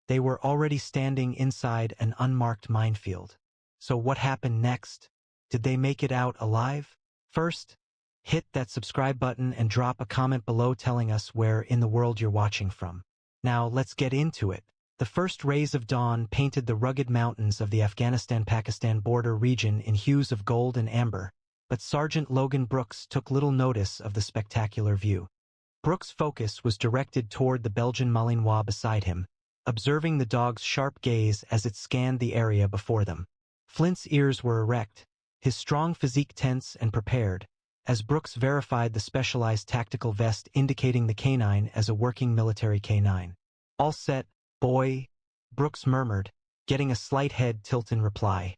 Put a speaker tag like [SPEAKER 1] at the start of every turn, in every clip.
[SPEAKER 1] They were already standing inside an unmarked minefield. So what happened next? Did they make it out alive? First, hit that subscribe button and drop a comment below telling us where in the world you're watching from. Now let's get into it. The first rays of dawn painted the rugged mountains of the Afghanistan-Pakistan border region in hues of gold and amber, but Sergeant Logan Brooks took little notice of the spectacular view. Brooks' focus was directed toward the Belgian Malinois beside him, observing the dog's sharp gaze as it scanned the area before them. Flint's ears were erect, his strong physique tense and prepared, as Brooks verified the specialized tactical vest indicating the canine as a working military canine. "All set, boy," Brooks murmured, getting a slight head tilt in reply.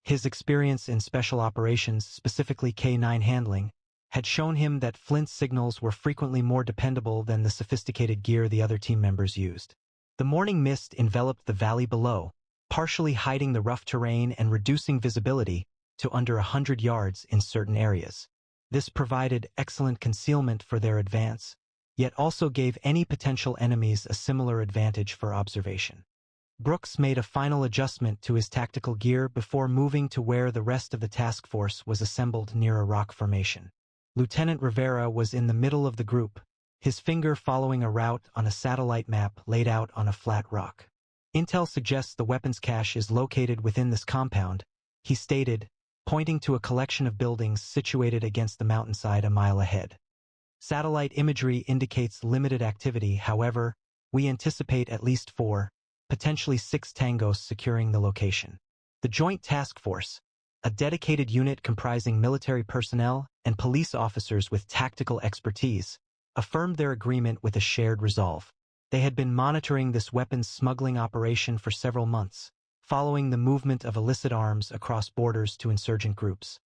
[SPEAKER 1] His experience in special operations, specifically K9 handling, had shown him that Flint's signals were frequently more dependable than the sophisticated gear the other team members used. The morning mist enveloped the valley below, partially hiding the rough terrain and reducing visibility to under 100 yards in certain areas. This provided excellent concealment for their advance, yet also gave any potential enemies a similar advantage for observation. Brooks made a final adjustment to his tactical gear before moving to where the rest of the task force was assembled near a rock formation. Lieutenant Rivera was in the middle of the group, his finger following a route on a satellite map laid out on a flat rock. "Intel suggests the weapons cache is located within this compound," he stated, pointing to a collection of buildings situated against the mountainside a mile ahead. "Satellite imagery indicates limited activity, however, we anticipate at least 4, potentially 6 tangos securing the location." The Joint Task Force, a dedicated unit comprising military personnel and police officers with tactical expertise, affirmed their agreement with a shared resolve. They had been monitoring this weapons smuggling operation for several months, following the movement of illicit arms across borders to insurgent groups.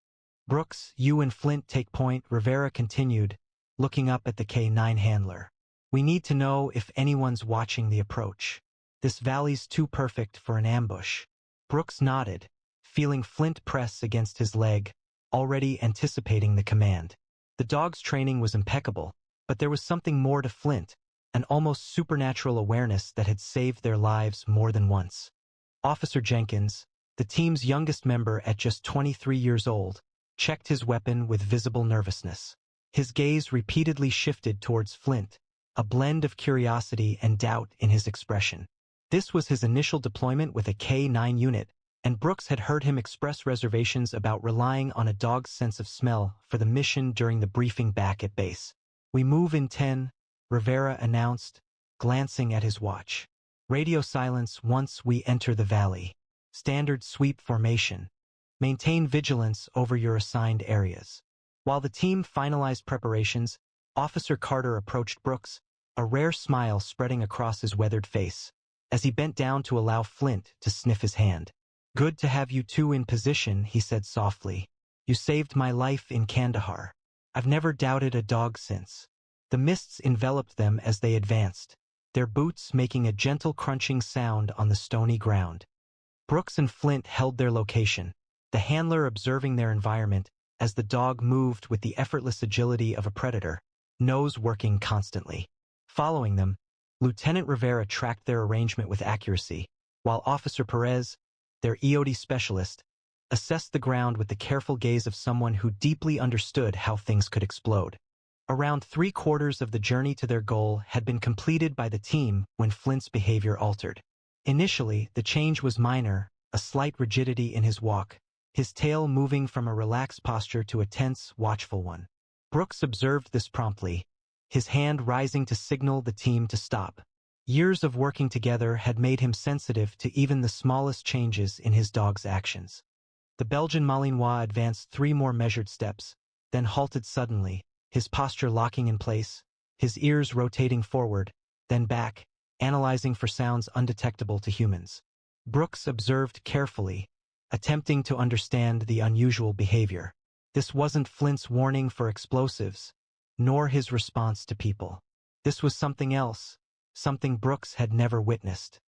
[SPEAKER 1] "Brooks, you and Flint take point," Rivera continued, looking up at the K9 handler. "We need to know if anyone's watching the approach. This valley's too perfect for an ambush." Brooks nodded, feeling Flint press against his leg, already anticipating the command. The dog's training was impeccable, but there was something more to Flint, an almost supernatural awareness that had saved their lives more than once. Officer Jenkins, the team's youngest member at just 23 years old, checked his weapon with visible nervousness. His gaze repeatedly shifted towards Flint, a blend of curiosity and doubt in his expression. This was his initial deployment with a K9 unit, and Brooks had heard him express reservations about relying on a dog's sense of smell for the mission during the briefing back at base. "We move in 10, Rivera announced, glancing at his watch. "Radio silence once we enter the valley. Standard sweep formation. Maintain vigilance over your assigned areas." While the team finalized preparations, Officer Carter approached Brooks, a rare smile spreading across his weathered face, as he bent down to allow Flint to sniff his hand. "Good to have you two in position," he said softly. "You saved my life in Kandahar. I've never doubted a dog since." The mists enveloped them as they advanced, their boots making a gentle crunching sound on the stony ground. Brooks and Flint held their location, the handler observing their environment as the dog moved with the effortless agility of a predator, nose working constantly. Following them, Lieutenant Rivera tracked their arrangement with accuracy, while Officer Perez, their EOD specialist, assessed the ground with the careful gaze of someone who deeply understood how things could explode. Around 3/4 of the journey to their goal had been completed by the team when Flint's behavior altered. Initially, the change was minor, a slight rigidity in his walk, his tail moving from a relaxed posture to a tense, watchful one. Brooks observed this promptly, his hand rising to signal the team to stop. Years of working together had made him sensitive to even the smallest changes in his dog's actions. The Belgian Malinois advanced 3 more measured steps, then halted suddenly, his posture locking in place, his ears rotating forward, then back, analyzing for sounds undetectable to humans. Brooks observed carefully, attempting to understand the unusual behavior. This wasn't Flint's warning for explosives, nor his response to people. This was something else, something Brooks had never witnessed.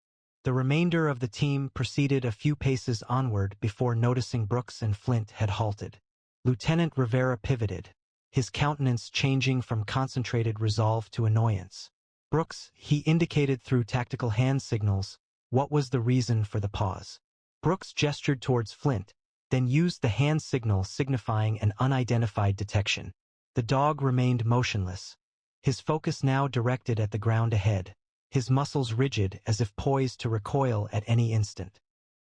[SPEAKER 1] The remainder of the team proceeded a few paces onward before noticing Brooks and Flint had halted. Lieutenant Rivera pivoted, his countenance changing from concentrated resolve to annoyance. "Brooks," he indicated through tactical hand signals, What was the reason for the pause? Brooks gestured towards Flint, then used the hand signal signifying an unidentified detection. The dog remained motionless, his focus now directed at the ground ahead, his muscles rigid as if poised to recoil at any instant.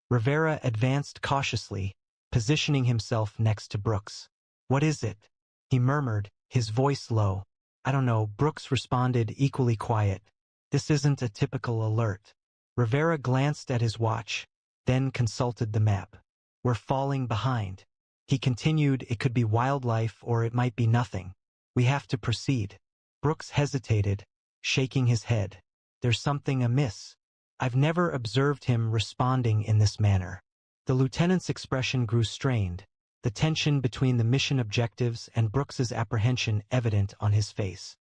[SPEAKER 1] Rivera advanced cautiously, positioning himself next to Brooks. "What is it?" he murmured, his voice low. "I don't know," Brooks responded, equally quiet. "This isn't a typical alert." Rivera glanced at his watch, then consulted the map. "We're falling behind." He continued, "It could be wildlife or it might be nothing. We have to proceed." Brooks hesitated, shaking his head. "There's something amiss." "I've never observed him responding in this manner." The lieutenant's expression grew strained, the tension between the mission objectives and Brooks's apprehension evident on his face.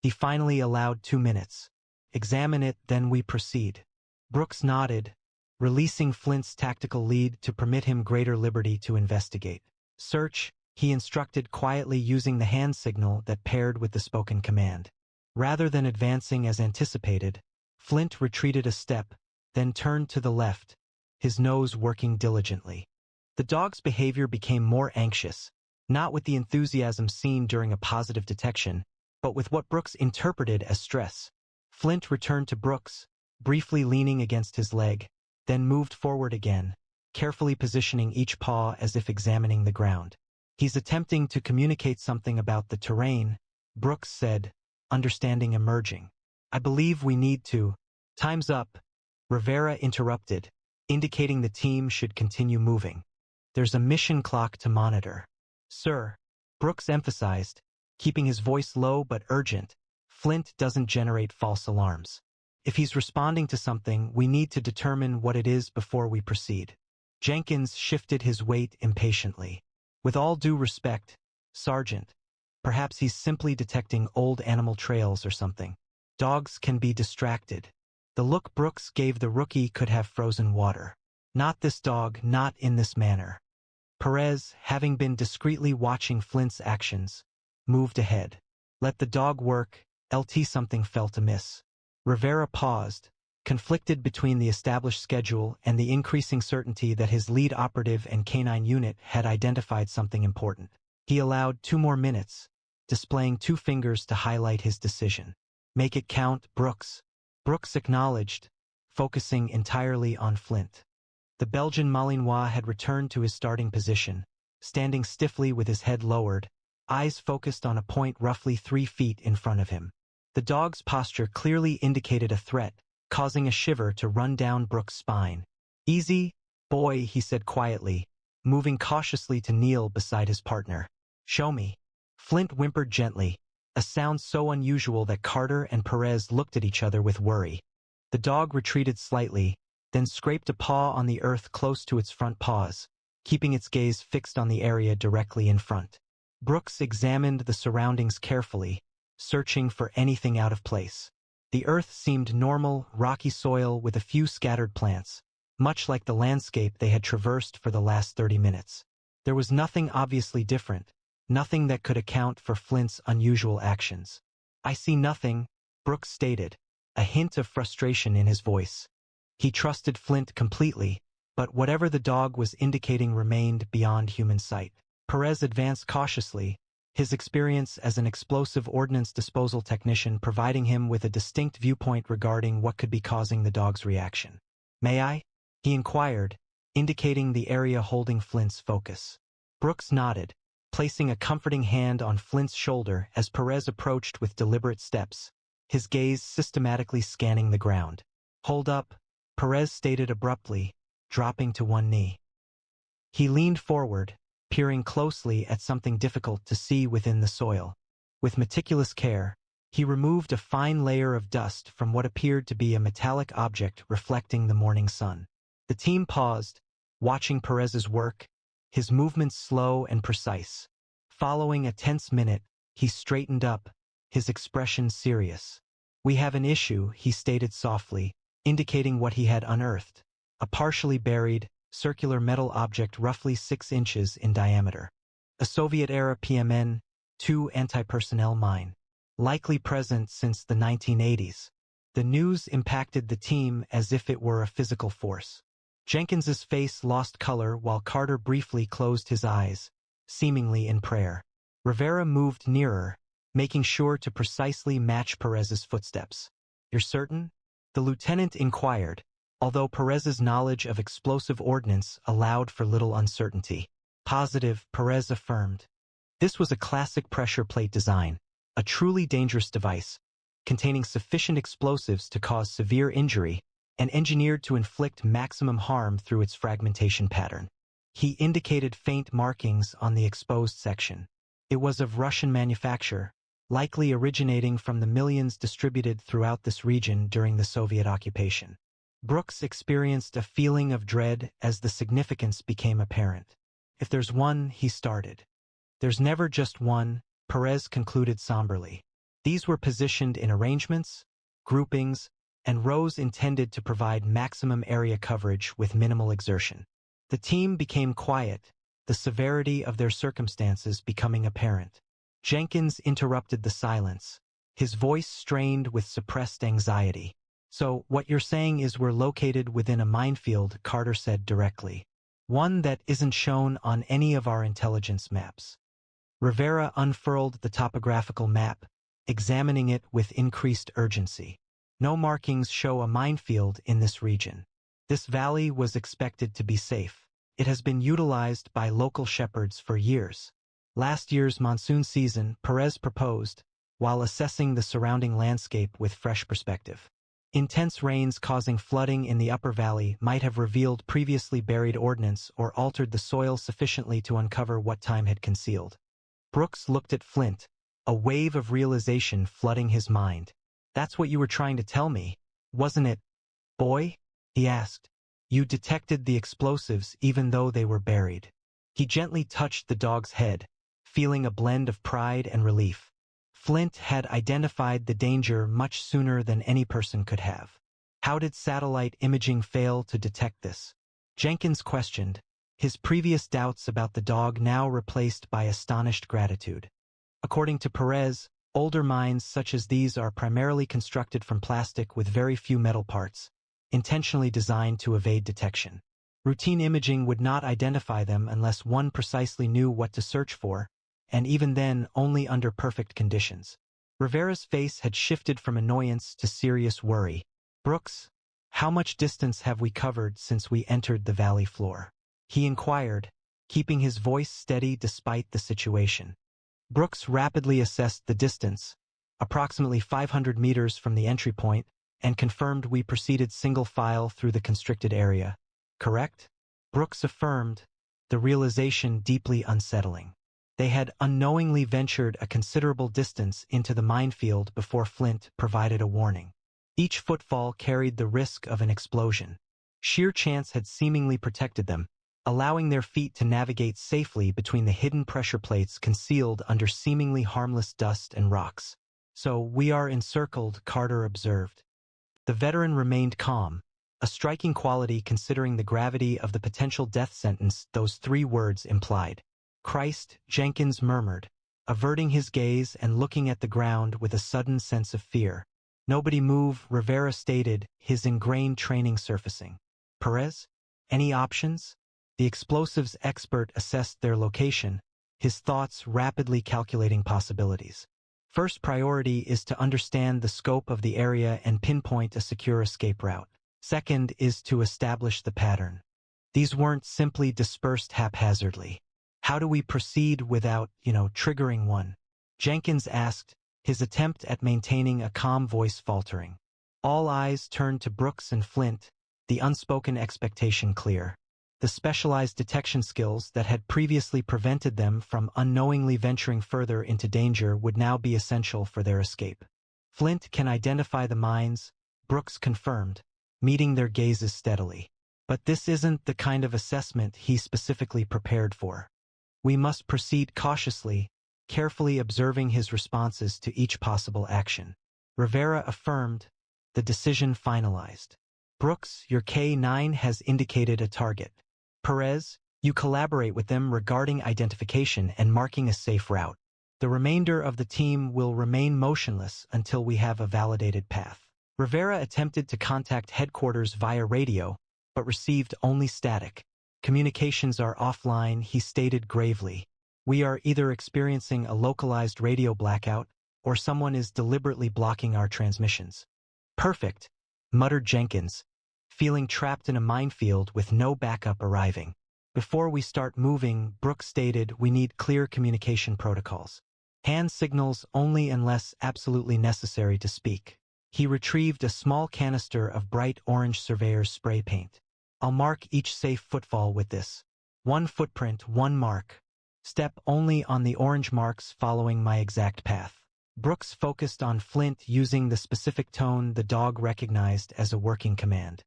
[SPEAKER 1] He finally allowed 2 minutes. "Examine it, then we proceed." Brooks nodded, releasing Flint's tactical lead to permit him greater liberty to investigate. "Search," he instructed quietly using the hand signal that paired with the spoken command. Rather than advancing as anticipated, Flint retreated a step, then turned to the left, his nose working diligently. The dog's behavior became more anxious, not with the enthusiasm seen during a positive detection, but with what Brooks interpreted as stress. Flint returned to Brooks, briefly leaning against his leg, then moved forward again, carefully positioning each paw as if examining the ground. "He's attempting to communicate something about the terrain," Brooks said, understanding emerging. "I believe we need to." "Time's up," Rivera interrupted, indicating the team should continue moving. "There's a mission clock to monitor." "Sir," Brooks emphasized, keeping his voice low but urgent, "Flint doesn't generate false alarms. If he's responding to something, we need to determine what it is before we proceed." Jenkins shifted his weight impatiently. "With all due respect, Sergeant, perhaps he's simply detecting old animal trails or something. Dogs can be distracted." The look Brooks gave the rookie could have frozen water. Not this dog, not in this manner. Perez, having been discreetly watching Flint's actions, moved ahead. "Let the dog work," LT something felt amiss. Rivera paused, conflicted between the established schedule and the increasing certainty that his lead operative and canine unit had identified something important. He allowed 2 more minutes, displaying 2 fingers to highlight his decision. "Make it count, Brooks." Brooks acknowledged, focusing entirely on Flint. The Belgian Malinois had returned to his starting position, standing stiffly with his head lowered, eyes focused on a point roughly 3 feet in front of him. The dog's posture clearly indicated a threat, causing a shiver to run down Brooks' spine. "Easy, boy," he said quietly, moving cautiously to kneel beside his partner. "Show me." Flint whimpered gently, a sound so unusual that Carter and Perez looked at each other with worry. The dog retreated slightly, then scraped a paw on the earth close to its front paws, keeping its gaze fixed on the area directly in front. Brooks examined the surroundings carefully, searching for anything out of place. The earth seemed normal, rocky soil with a few scattered plants, much like the landscape they had traversed for the last 30 minutes. There was nothing obviously different, nothing that could account for Flint's unusual actions. "I see nothing," Brooks stated, a hint of frustration in his voice. He trusted Flint completely, but whatever the dog was indicating remained beyond human sight. Perez advanced cautiously, his experience as an explosive ordnance disposal technician providing him with a distinct viewpoint regarding what could be causing the dog's reaction. "May I?" he inquired, indicating the area holding Flint's focus. Brooks nodded, placing a comforting hand on Flint's shoulder as Perez approached with deliberate steps, his gaze systematically scanning the ground. "Hold up," Perez stated abruptly, dropping to one knee. He leaned forward, peering closely at something difficult to see within the soil. With meticulous care, he removed a fine layer of dust from what appeared to be a metallic object reflecting the morning sun. The team paused, watching Perez's work, his movements slow and precise. Following a tense minute, he straightened up, his expression serious. "We have an issue," he stated softly, indicating what he had unearthed. A partially buried, circular metal object roughly 6 inches in diameter. A Soviet-era PMN-2 anti-personnel mine, likely present since the 1980s. The news impacted the team as if it were a physical force. Jenkins's face lost color while Carter briefly closed his eyes, seemingly in prayer. Rivera moved nearer, making sure to precisely match Perez's footsteps. "You're certain?" the lieutenant inquired, although Perez's knowledge of explosive ordnance allowed for little uncertainty. "Positive," Perez affirmed. This was a classic pressure plate design, a truly dangerous device, containing sufficient explosives to cause severe injury and engineered to inflict maximum harm through its fragmentation pattern. He indicated faint markings on the exposed section. It was of Russian manufacture, likely originating from the millions distributed throughout this region during the Soviet occupation. Brooks experienced a feeling of dread as the significance became apparent. "If there's one," he started. "There's never just one," Perez concluded somberly. These were positioned in arrangements, groupings, and rows intended to provide maximum area coverage with minimal exertion. The team became quiet, the severity of their circumstances becoming apparent. Jenkins interrupted the silence, his voice strained with suppressed anxiety. "So, what you're saying is we're located within a minefield," Carter said directly. "One that isn't shown on any of our intelligence maps." Rivera unfurled the topographical map, examining it with increased urgency. "No markings show a minefield in this region. This valley was expected to be safe. It has been utilized by local shepherds for years. Last year's monsoon season," Perez proposed, while assessing the surrounding landscape with fresh perspective. "Intense rains causing flooding in the upper valley might have revealed previously buried ordnance or altered the soil sufficiently to uncover what time had concealed." Brooks looked at Flint, a wave of realization flooding his mind. "That's what you were trying to tell me, wasn't it, boy?" he asked. "You detected the explosives even though they were buried." He gently touched the dog's head, feeling a blend of pride and relief. Flint had identified the danger much sooner than any person could have. "How did satellite imaging fail to detect this?" Jenkins questioned, his previous doubts about the dog now replaced by astonished gratitude. According to Perez, older mines such as these are primarily constructed from plastic with very few metal parts, intentionally designed to evade detection. Routine imaging would not identify them unless one precisely knew what to search for, and even then only under perfect conditions. Rivera's face had shifted from annoyance to serious worry. "Brooks, how much distance have we covered since we entered the valley floor?" he inquired, keeping his voice steady despite the situation. Brooks rapidly assessed the distance, approximately 500 meters from the entry point, and confirmed we proceeded single file through the constricted area. "Correct?" Brooks affirmed, the realization deeply unsettling. They had unknowingly ventured a considerable distance into the minefield before Flint provided a warning. Each footfall carried the risk of an explosion. Sheer chance had seemingly protected them, allowing their feet to navigate safely between the hidden pressure plates concealed under seemingly harmless dust and rocks. "So we are encircled," Carter observed. The veteran remained calm, a striking quality considering the gravity of the potential death sentence those 3 words implied. "Christ," Jenkins murmured, averting his gaze and looking at the ground with a sudden sense of fear. "Nobody move," Rivera stated, his ingrained training surfacing. "Perez? Any options?" The explosives expert assessed their location, his thoughts rapidly calculating possibilities. "First priority is to understand the scope of the area and pinpoint a secure escape route. Second is to establish the pattern. These weren't simply dispersed haphazardly. How do we proceed without, triggering one?" Jenkins asked, his attempt at maintaining a calm voice faltering. All eyes turned to Brooks and Flint, the unspoken expectation clear. The specialized detection skills that had previously prevented them from unknowingly venturing further into danger would now be essential for their escape. "Flint can identify the mines," Brooks confirmed, meeting their gazes steadily. "But this isn't the kind of assessment he specifically prepared for. We must proceed cautiously, carefully observing his responses to each possible action." Rivera affirmed, the decision finalized. "Brooks, your K-9 has indicated a target. Perez, you collaborate with them regarding identification and marking a safe route. The remainder of the team will remain motionless until we have a validated path." Rivera attempted to contact headquarters via radio, but received only static. Communications are offline, he stated gravely. We are either experiencing a localized radio blackout, or someone is deliberately blocking our transmissions. Perfect, muttered Jenkins, feeling trapped in a minefield with no backup arriving. Before we start moving, Brooks stated we need clear communication protocols. Hand signals only unless absolutely necessary to speak. He retrieved a small canister of bright orange surveyor's spray paint. I'll mark each safe footfall with this. 1 footprint, 1 mark. Step only on the orange marks following my exact path. Brooks focused on Flint using the specific tone the dog recognized as a working command.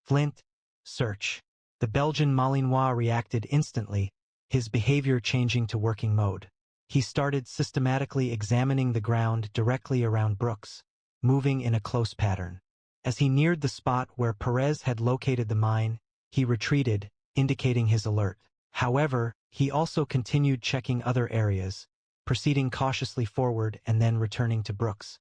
[SPEAKER 1] Flint, search. The Belgian Malinois reacted instantly, his behavior changing to working mode. He started systematically examining the ground directly around Brooks, moving in a close pattern. As he neared the spot where Perez had located the mine, he retreated, indicating his alert. However, he also continued checking other areas, proceeding cautiously forward and then returning to Brooks.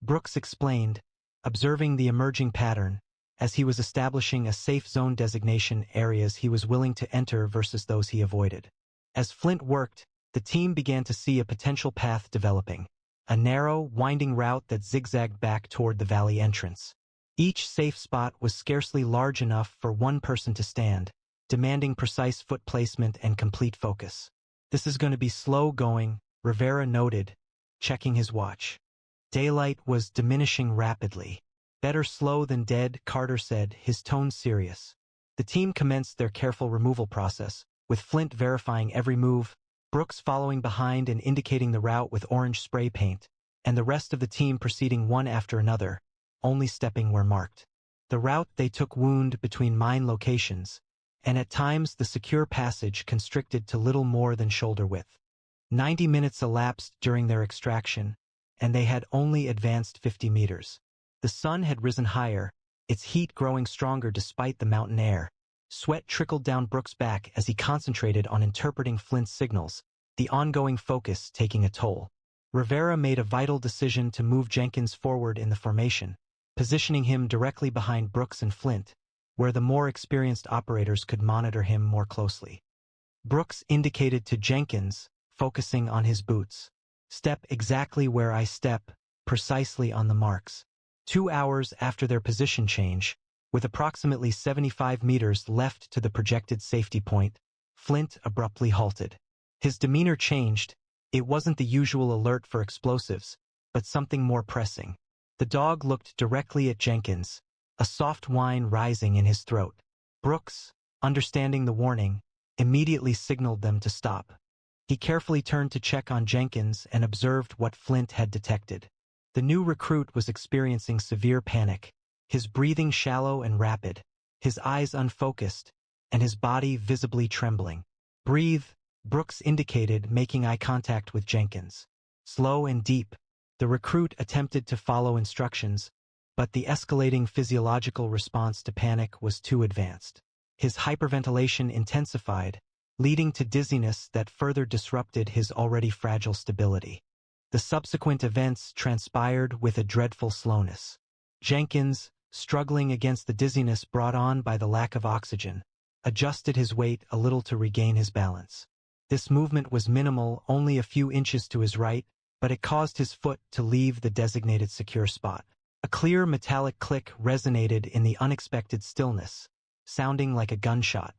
[SPEAKER 1] Brooks explained, observing the emerging pattern, as he was establishing a safe zone designation areas he was willing to enter versus those he avoided. As Flint worked, the team began to see a potential path developing, a narrow, winding route that zigzagged back toward the valley entrance. Each safe spot was scarcely large enough for one person to stand, demanding precise foot placement and complete focus. This is going to be slow going, Rivera noted, checking his watch. Daylight was diminishing rapidly. Better slow than dead, Carter said, his tone serious. The team commenced their careful removal process, with Flint verifying every move, Brooks following behind and indicating the route with orange spray paint, and the rest of the team proceeding one after another, only stepping where marked. The route they took wound between mine locations, and at times the secure passage constricted to little more than shoulder width. 90 minutes elapsed during their extraction, and they had only advanced 50 meters. The sun had risen higher, its heat growing stronger despite the mountain air. Sweat trickled down Brooks' back as he concentrated on interpreting Flint's signals, the ongoing focus taking a toll. Rivera made a vital decision to move Jenkins forward in the formation, positioning him directly behind Brooks and Flint, where the more experienced operators could monitor him more closely. Brooks indicated to Jenkins, focusing on his boots. Step exactly where I step, precisely on the marks. 2 hours after their position change, with approximately 75 meters left to the projected safety point, Flint abruptly halted. His demeanor changed. It wasn't the usual alert for explosives, but something more pressing. The dog looked directly at Jenkins, a soft whine rising in his throat. Brooks, understanding the warning, immediately signaled them to stop. He carefully turned to check on Jenkins and observed what Flint had detected. The new recruit was experiencing severe panic, his breathing shallow and rapid, his eyes unfocused, and his body visibly trembling. Breathe, Brooks indicated, making eye contact with Jenkins. Slow and deep, the recruit attempted to follow instructions, but the escalating physiological response to panic was too advanced. His hyperventilation intensified, leading to dizziness that further disrupted his already fragile stability. The subsequent events transpired with a dreadful slowness. Jenkins, struggling against the dizziness brought on by the lack of oxygen, adjusted his weight a little to regain his balance. This movement was minimal, only a few inches to his right, but it caused his foot to leave the designated secure spot. A clear metallic click resonated in the unexpected stillness, sounding like a gunshot.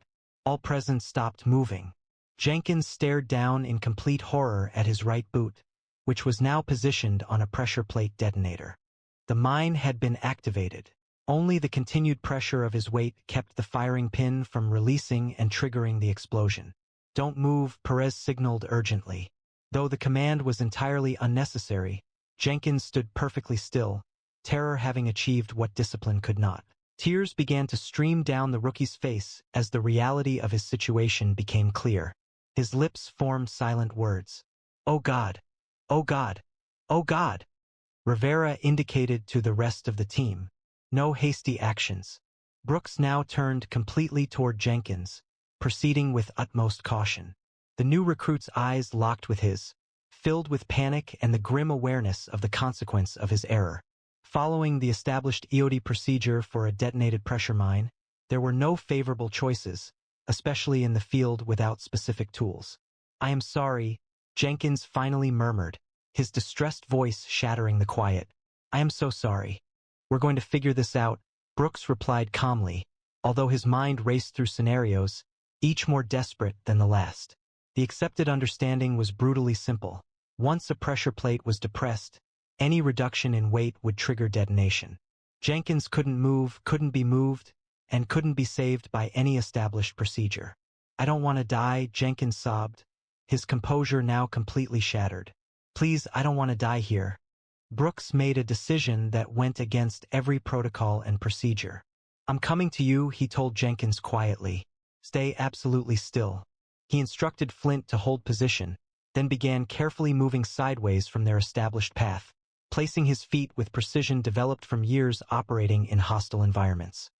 [SPEAKER 1] All present stopped moving. Jenkins stared down in complete horror at his right boot, which was now positioned on a pressure plate detonator. The mine had been activated. Only the continued pressure of his weight kept the firing pin from releasing and triggering the explosion. Don't move, Perez signaled urgently. Though the command was entirely unnecessary, Jenkins stood perfectly still, terror having achieved what discipline could not. Tears began to stream down the rookie's face as the reality of his situation became clear. His lips formed silent words. "Oh God! Oh God! Oh God!" Rivera indicated to the rest of the team. No hasty actions. Brooks now turned completely toward Jenkins, proceeding with utmost caution. The new recruit's eyes locked with his, filled with panic and the grim awareness of the consequence of his error. Following the established EOD procedure for a detonated pressure mine, there were no favorable choices, especially in the field without specific tools. "I am sorry," Jenkins finally murmured, his distressed voice shattering the quiet. "I am so sorry. We're going to figure this out," Brooks replied calmly, although his mind raced through scenarios, each more desperate than the last. The accepted understanding was brutally simple. Once a pressure plate was depressed, any reduction in weight would trigger detonation. Jenkins couldn't move, couldn't be moved, and couldn't be saved by any established procedure. "I don't want to die," Jenkins sobbed, his composure now completely shattered. "Please, I don't want to die here." Brooks made a decision that went against every protocol and procedure. "I'm coming to you," he told Jenkins quietly. "Stay absolutely still." He instructed Flint to hold position, then began carefully moving sideways from their established path, placing his feet with precision developed from years operating in hostile environments.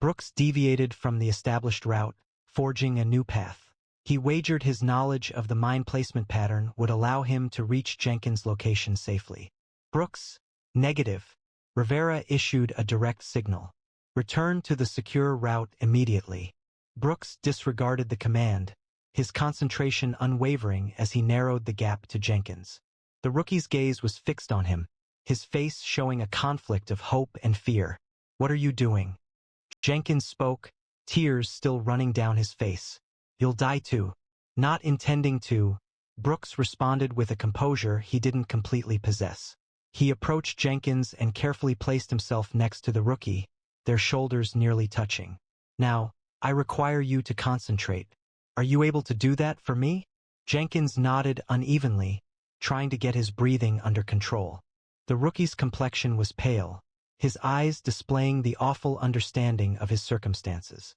[SPEAKER 1] Brooks deviated from the established route, forging a new path. He wagered his knowledge of the mine placement pattern would allow him to reach Jenkins' location safely. "Brooks, negative." Rivera issued a direct signal. "Return to the secure route immediately." Brooks disregarded the command, his concentration unwavering as he narrowed the gap to Jenkins. The rookie's gaze was fixed on him, his face showing a conflict of hope and fear. "What are you doing?" Jenkins spoke, tears still running down his face. "You'll die too." Not intending to, Brooks responded with a composure he didn't completely possess. He approached Jenkins and carefully placed himself next to the rookie, their shoulders nearly touching. "Now, I require you to concentrate. Are you able to do that for me?" Jenkins nodded unevenly, trying to get his breathing under control. The rookie's complexion was pale, his eyes displaying the awful understanding of his circumstances.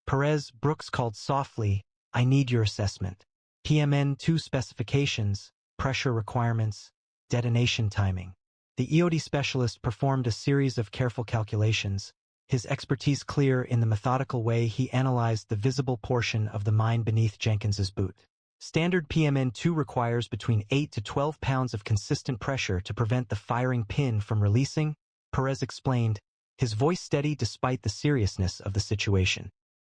[SPEAKER 1] "Perez," Brooks called softly, "I need your assessment. PMN-2 specifications, pressure requirements, detonation timing." The EOD specialist performed a series of careful calculations, his expertise clear in the methodical way he analyzed the visible portion of the mine beneath Jenkins's boot. Standard PMN-2 requires between 8 to 12 pounds of consistent pressure to prevent the firing pin from releasing, Perez explained, his voice steady despite the seriousness of the situation.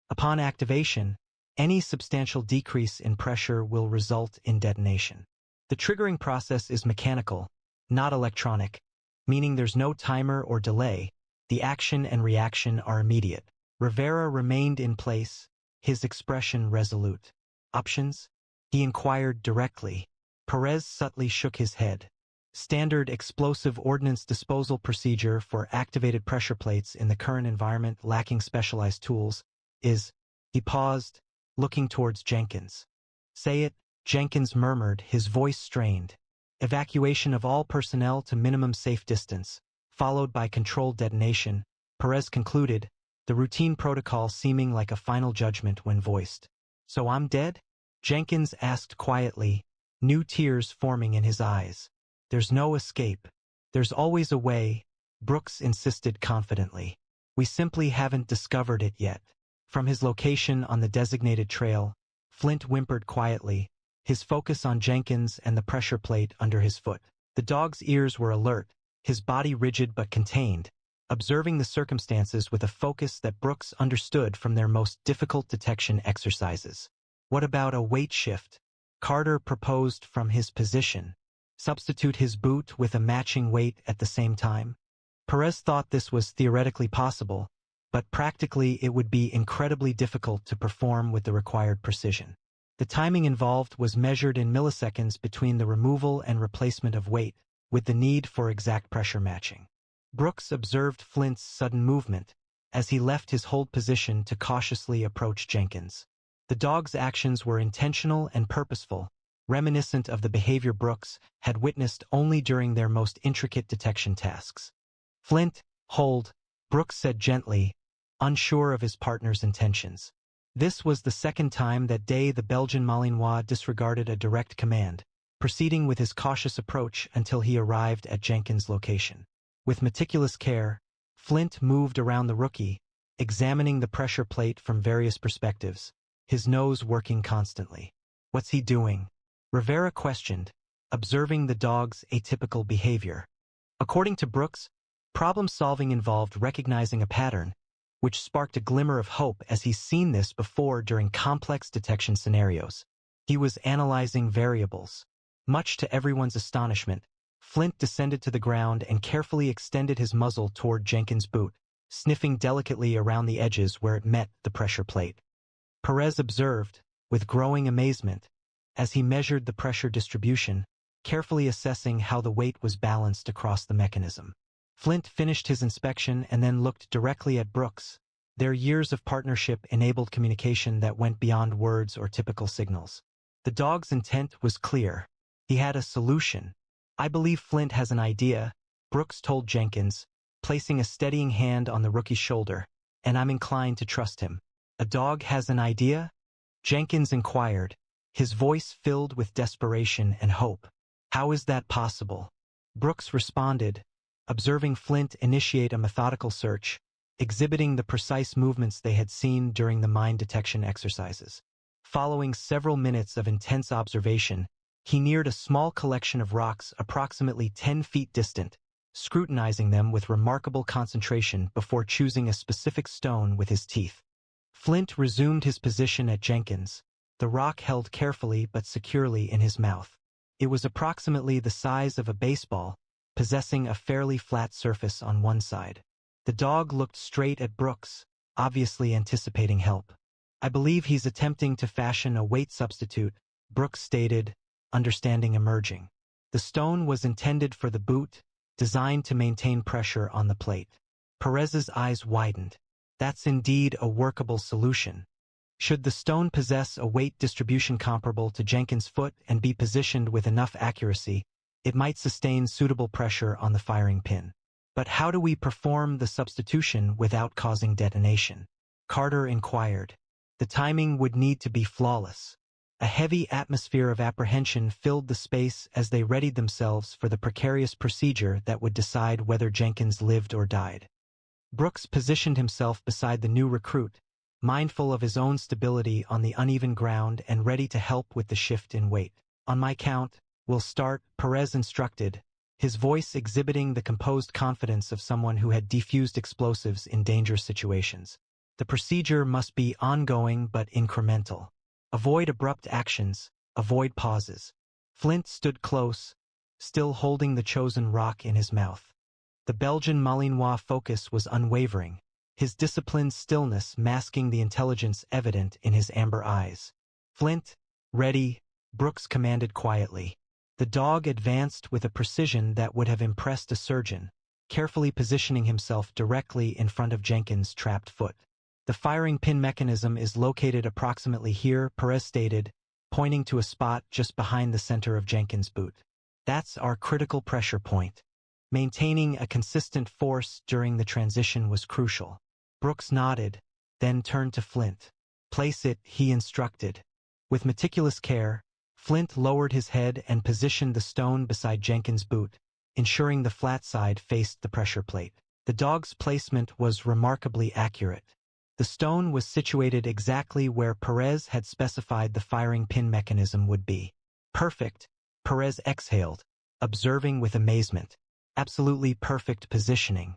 [SPEAKER 1] Upon activation, any substantial decrease in pressure will result in detonation. The triggering process is mechanical, not electronic, meaning there's no timer or delay. The action and reaction are immediate. Rivera remained in place, his expression resolute. "Options?" he inquired directly. Perez subtly shook his head. "Standard explosive ordnance disposal procedure for activated pressure plates in the current environment lacking specialized tools is..." He paused, looking towards Jenkins. "Say it," Jenkins murmured, his voice strained. "Evacuation of all personnel to minimum safe distance, followed by controlled detonation," Perez concluded, the routine protocol seeming like a final judgment when voiced. "So I'm dead?" Jenkins asked quietly, new tears forming in his eyes. "There's no escape. There's always a way," Brooks insisted confidently. "We simply haven't discovered it yet." From his location on the designated trail, Flint whimpered quietly, his focus on Jenkins and the pressure plate under his foot. The dog's ears were alert, his body rigid but contained, observing the circumstances with a focus that Brooks understood from their most difficult detection exercises. "What about a weight shift?" Carter proposed from his position. "Substitute his boot with a matching weight at the same time?" Perez thought this was theoretically possible, but practically it would be incredibly difficult to perform with the required precision. The timing involved was measured in milliseconds between the removal and replacement of weight, with the need for exact pressure matching. Brooks observed Flint's sudden movement as he left his hold position to cautiously approach Jenkins. The dog's actions were intentional and purposeful, reminiscent of the behavior Brooks had witnessed only during their most intricate detection tasks. "Flint, hold," Brooks said gently, unsure of his partner's intentions. This was the second time that day the Belgian Malinois disregarded a direct command, proceeding with his cautious approach until he arrived at Jenkins' location. With meticulous care, Flint moved around the rookie, examining the pressure plate from various perspectives, his nose working constantly. "What's he doing?" Rivera questioned, observing the dog's atypical behavior. According to Brooks, Problem-solving involved recognizing a pattern, which sparked a glimmer of hope as he's seen this before during complex detection scenarios. He was analyzing variables. Much to everyone's astonishment, Flint descended to the ground and carefully extended his muzzle toward Jenkins' boot, sniffing delicately around the edges where it met the pressure plate. Perez observed, with growing amazement, as he measured the pressure distribution, carefully assessing how the weight was balanced across the mechanism. Flint finished his inspection and then looked directly at Brooks. Their years of partnership enabled communication that went beyond words or typical signals. The dog's intent was clear. He had a solution. "I believe Flint has an idea," Brooks told Jenkins, placing a steadying hand on the rookie's shoulder, "and I'm inclined to trust him." "A dog has an idea?" Jenkins inquired, his voice filled with desperation and hope. "How is that possible?" Brooks responded, observing Flint initiate a methodical search, exhibiting the precise movements they had seen during the mine detection exercises. Following several minutes of intense observation, he neared a small collection of rocks approximately 10 feet distant, scrutinizing them with remarkable concentration before choosing a specific stone with his teeth. Flint resumed his position at Jenkins, the rock held carefully but securely in his mouth. It was approximately the size of a baseball, possessing a fairly flat surface on one side. The dog looked straight at Brooks, obviously anticipating help. "I believe he's attempting to fashion a weight substitute," Brooks stated, understanding emerging. The stone was intended for the boot, designed to maintain pressure on the plate. Perez's eyes widened. That's indeed a workable solution. Should the stone possess a weight distribution comparable to Jenkins' foot and be positioned with enough accuracy, it might sustain suitable pressure on the firing pin. But how do we perform the substitution without causing detonation? Carter inquired. The timing would need to be flawless. A heavy atmosphere of apprehension filled the space as they readied themselves for the precarious procedure that would decide whether Jenkins lived or died. Brooks positioned himself beside the new recruit, mindful of his own stability on the uneven ground and ready to help with the shift in weight. "On my count, we'll start," Perez instructed, his voice exhibiting the composed confidence of someone who had defused explosives in dangerous situations. The procedure must be ongoing but incremental. Avoid abrupt actions, avoid pauses. Flint stood close, still holding the chosen rock in his mouth. The Belgian Malinois focus was unwavering, his disciplined stillness masking the intelligence evident in his amber eyes. "Flint, ready," Brooks commanded quietly. The dog advanced with a precision that would have impressed a surgeon, carefully positioning himself directly in front of Jenkins' trapped foot. "The firing pin mechanism is located approximately here," Perez stated, pointing to a spot just behind the center of Jenkins' boot. "That's our critical pressure point. Maintaining a consistent force during the transition was crucial." Brooks nodded, then turned to Flint. "Place it," he instructed. With meticulous care, Flint lowered his head and positioned the stone beside Jenkins' boot, ensuring the flat side faced the pressure plate. The dog's placement was remarkably accurate. The stone was situated exactly where Perez had specified the firing pin mechanism would be. "Perfect," Perez exhaled, observing with amazement. "Absolutely perfect positioning."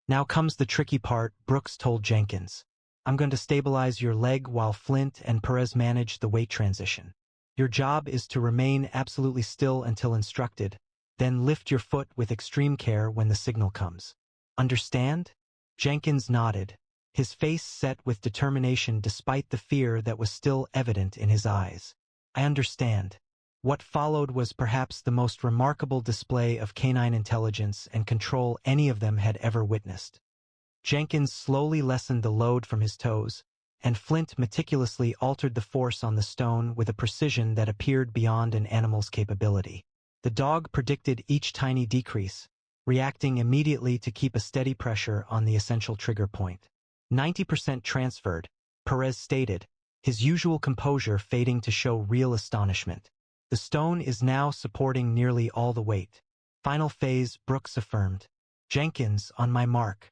[SPEAKER 1] "Now comes the tricky part," Brooks told Jenkins. "I'm going to stabilize your leg while Flint and Perez manage the weight transition. Your job is to remain absolutely still until instructed, then lift your foot with extreme care when the signal comes. Understand?" Jenkins nodded, his face set with determination despite the fear that was still evident in his eyes. "I understand." What followed was perhaps the most remarkable display of canine intelligence and control any of them had ever witnessed. Jenkins slowly lessened the load from his toes, and Flint meticulously altered the force on the stone with a precision that appeared beyond an animal's capability. The dog predicted each tiny decrease, reacting immediately to keep a steady pressure on the essential trigger point. 90% transferred, Perez stated, his usual composure fading to show real astonishment. "The stone is now supporting nearly all the weight." "Final phase," Brooks affirmed. "Jenkins, on my mark.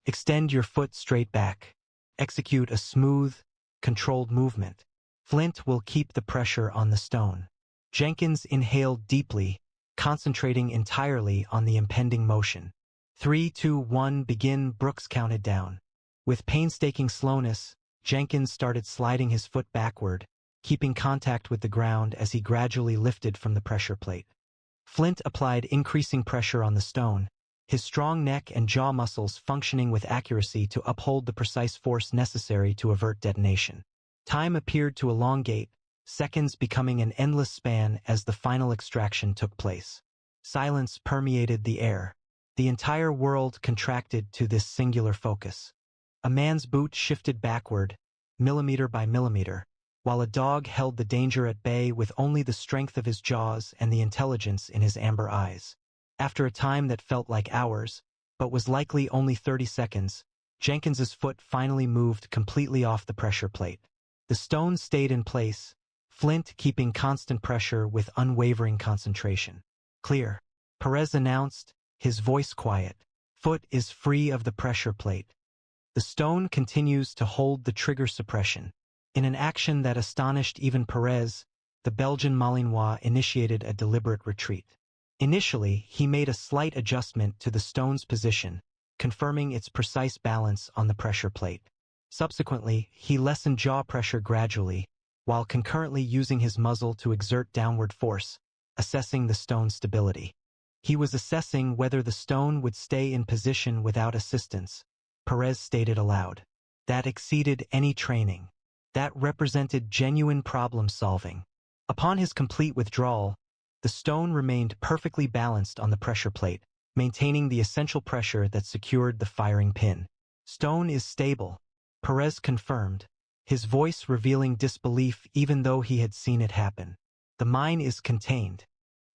[SPEAKER 1] Extend your foot straight back. Execute a smooth, controlled movement. Flint will keep the pressure on the stone." Jenkins inhaled deeply, concentrating entirely on the impending motion. 3, 2, 1, begin, Brooks counted down. With painstaking slowness, Jenkins started sliding his foot backward, keeping contact with the ground as he gradually lifted from the pressure plate. Flint applied increasing pressure on the stone, his strong neck and jaw muscles functioning with accuracy to uphold the precise force necessary to avert detonation. Time appeared to elongate, seconds becoming an endless span as the final extraction took place. Silence permeated the air. The entire world contracted to this singular focus. A man's boot shifted backward, millimeter by millimeter, while a dog held the danger at bay with only the strength of his jaws and the intelligence in his amber eyes. After a time that felt like hours, but was likely only 30 seconds, Jenkins's foot finally moved completely off the pressure plate. The stone stayed in place, Flint keeping constant pressure with unwavering concentration. Clear, Perez announced, his voice quiet. Foot is free of the pressure plate. The stone continues to hold the trigger suppression. In an action that astonished even Perez, the Belgian Malinois initiated a deliberate retreat. Initially, he made a slight adjustment to the stone's position, confirming its precise balance on the pressure plate. Subsequently, he lessened jaw pressure gradually, while concurrently using his muzzle to exert downward force, assessing the stone's stability. He was assessing whether the stone would stay in position without assistance. Perez stated aloud. That exceeded any training. That represented genuine problem-solving. Upon his complete withdrawal, the stone remained perfectly balanced on the pressure plate, maintaining the essential pressure that secured the firing pin. Stone is stable, Perez confirmed, his voice revealing disbelief even though he had seen it happen. The mine is contained.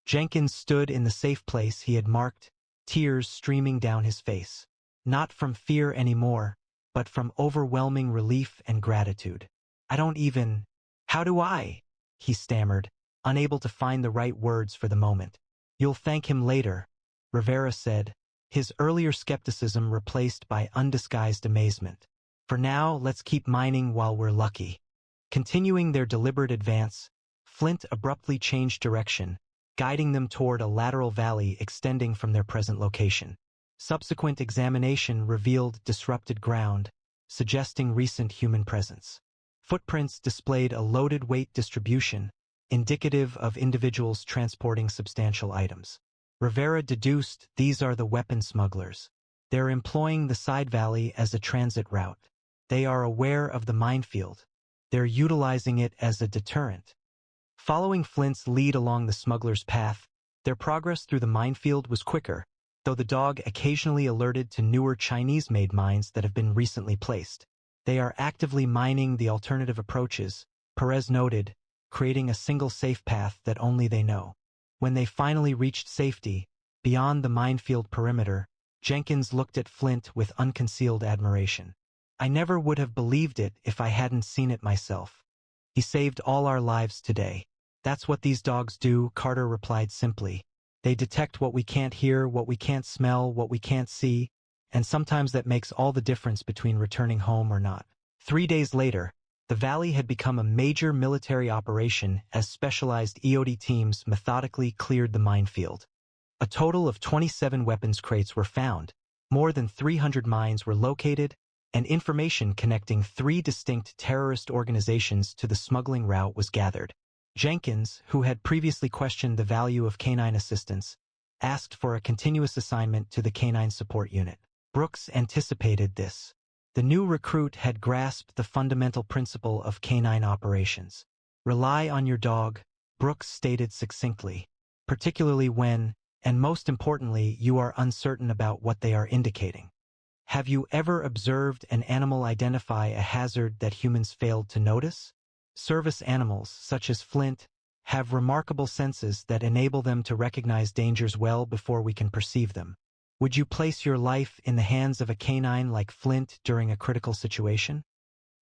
[SPEAKER 1] Jenkins stood in the safe place he had marked, tears streaming down his face. Not from fear anymore, but from overwhelming relief and gratitude. How do I? He stammered, unable to find the right words for the moment. You'll thank him later, Rivera said, his earlier skepticism replaced by undisguised amazement. For now, let's keep mining while we're lucky. Continuing their deliberate advance, Flint abruptly changed direction, guiding them toward a lateral valley extending from their present location. Subsequent examination revealed disrupted ground, suggesting recent human presence. Footprints displayed a loaded weight distribution, indicative of individuals transporting substantial items. Rivera deduced these are the weapon smugglers. They're employing the side valley as a transit route. They are aware of the minefield. They're utilizing it as a deterrent. Following Flint's lead along the smuggler's path, their progress through the minefield was quicker, though the dog occasionally alerted to newer Chinese-made mines that have been recently placed. They are actively mining the alternative approaches, Perez noted, creating a single safe path that only they know. When they finally reached safety, beyond the minefield perimeter, Jenkins looked at Flint with unconcealed admiration. I never would have believed it if I hadn't seen it myself. He saved all our lives today. That's what these dogs do, Carter replied simply. They detect what we can't hear, what we can't smell, what we can't see, and sometimes that makes all the difference between returning home or not. 3 days later, the valley had become a major military operation as specialized EOD teams methodically cleared the minefield. A total of 27 weapons crates were found, more than 300 mines were located, and information connecting 3 distinct terrorist organizations to the smuggling route was gathered. Jenkins, who had previously questioned the value of canine assistance, asked for a continuous assignment to the Canine Support Unit. Brooks anticipated this. The new recruit had grasped the fundamental principle of canine operations. Rely on your dog, Brooks stated succinctly, particularly when, and most importantly, you are uncertain about what they are indicating. Have you ever observed an animal identify a hazard that humans failed to notice? Service animals, such as Flint, have remarkable senses that enable them to recognize dangers well before we can perceive them. Would you place your life in the hands of a canine like Flint during a critical situation?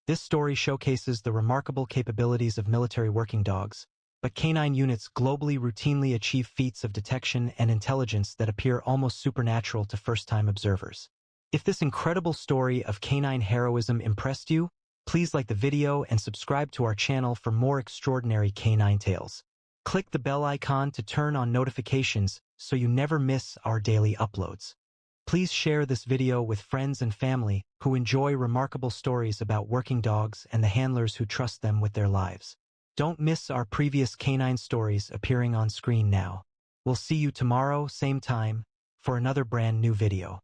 [SPEAKER 1] This story showcases the remarkable capabilities of military working dogs, but canine units globally routinely achieve feats of detection and intelligence that appear almost supernatural to first-time observers. If this incredible story of canine heroism impressed you, please like the video and subscribe to our channel for more extraordinary canine tales. Click the bell icon to turn on notifications so you never miss our daily uploads. Please share this video with friends and family who enjoy remarkable stories about working dogs and the handlers who trust them with their lives. Don't miss our previous canine stories appearing on screen now. We'll see you tomorrow, same time, for another brand new video.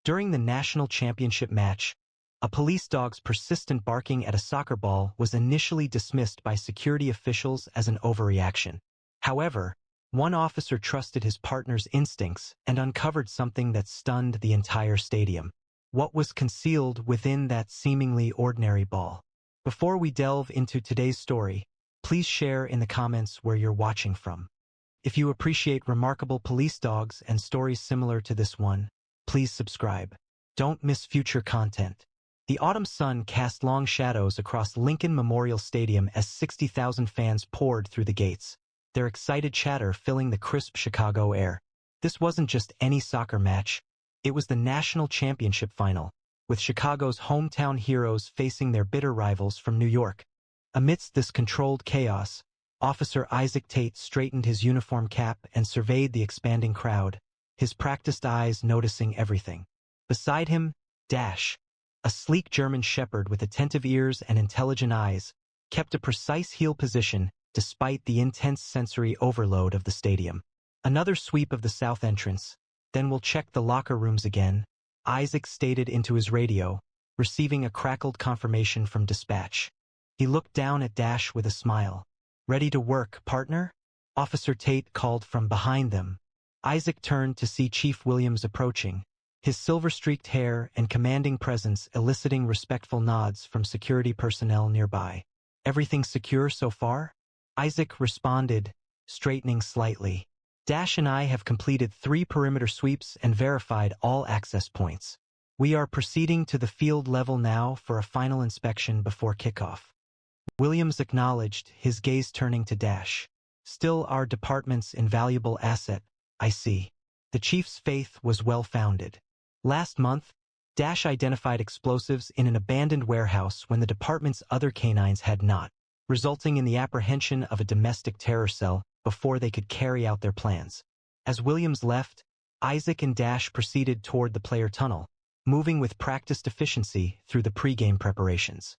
[SPEAKER 1] During the national championship match, a police dog's persistent barking at a soccer ball was initially dismissed by security officials as an overreaction. However, one officer trusted his partner's instincts and uncovered something that stunned the entire stadium. What was concealed within that seemingly ordinary ball? Before we delve into today's story, please share in the comments where you're watching from. If you appreciate remarkable police dogs and stories similar to this one, please subscribe. Don't miss future content. The autumn sun cast long shadows across Lincoln Memorial Stadium as 60,000 fans poured through the gates, their excited chatter filling the crisp Chicago air. This wasn't just any soccer match. It was the national championship final, with Chicago's hometown heroes facing their bitter rivals from New York. Amidst this controlled chaos, Officer Isaac Tate straightened his uniform cap and surveyed the expanding crowd, his practiced eyes noticing everything. Beside him, Dash, a sleek German shepherd with attentive ears and intelligent eyes, kept a precise heel position despite the intense sensory overload of the stadium. Another sweep of the south entrance, then we'll check the locker rooms again, Isaac stated into his radio, receiving a crackled confirmation from dispatch. He looked down at Dash with a smile. "Ready to work, partner?" Officer Tate called from behind them. Isaac turned to see Chief Williams approaching, his silver-streaked hair and commanding presence eliciting respectful nods from security personnel nearby. "Everything secure so far?" Isaac responded, straightening slightly. "Dash and I have completed 3 perimeter sweeps and verified all access points. We are proceeding to the field level now for a final inspection before kickoff." Williams acknowledged, his gaze turning to Dash. "Still our department's invaluable asset, I see." The chief's faith was well-founded. Last month, Dash identified explosives in an abandoned warehouse when the department's other canines had not, resulting in the apprehension of a domestic terror cell before they could carry out their plans. As Williams left, Isaac and Dash proceeded toward the player tunnel, moving with practiced efficiency through the pre-game preparations.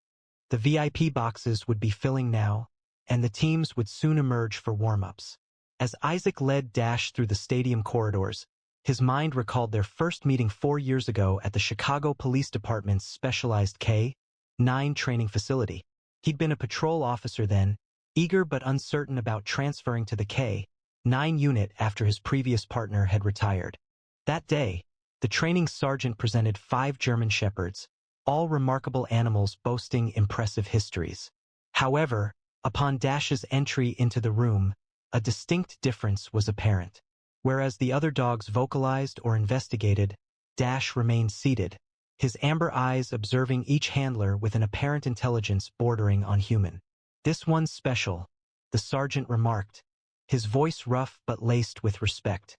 [SPEAKER 1] The VIP boxes would be filling now, and the teams would soon emerge for warm-ups. As Isaac led Dash through the stadium corridors, his mind recalled their first meeting 4 years ago at the Chicago Police Department's specialized K-9 training facility. He'd been a patrol officer then, eager but uncertain about transferring to the K-9 unit after his previous partner had retired. That day, the training sergeant presented 5 German shepherds, all remarkable animals boasting impressive histories. However, upon Dash's entry into the room, a distinct difference was apparent. Whereas the other dogs vocalized or investigated, Dash remained seated, his amber eyes observing each handler with an apparent intelligence bordering on human. "This one's special," the sergeant remarked, his voice rough but laced with respect.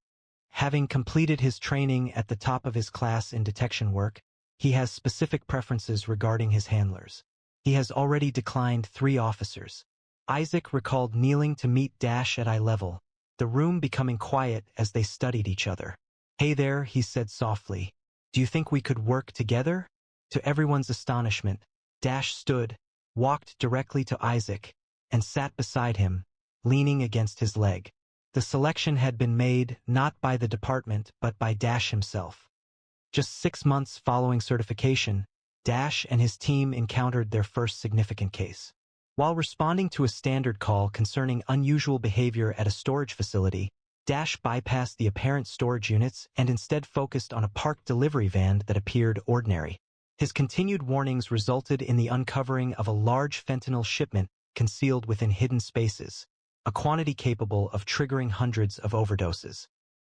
[SPEAKER 1] Having completed his training at the top of his class in detection work, he has specific preferences regarding his handlers. He has already declined 3 officers. Isaac recalled kneeling to meet Dash at eye level, the room becoming quiet as they studied each other. "Hey there," he said softly. "Do you think we could work together?" To everyone's astonishment, Dash stood, walked directly to Isaac, and sat beside him, leaning against his leg. The selection had been made not by the department but by Dash himself. Just 6 months following certification, Dash and his team encountered their first significant case. While responding to a standard call concerning unusual behavior at a storage facility, Dash bypassed the apparent storage units and instead focused on a parked delivery van that appeared ordinary. His continued warnings resulted in the uncovering of a large fentanyl shipment concealed within hidden spaces, a quantity capable of triggering hundreds of overdoses.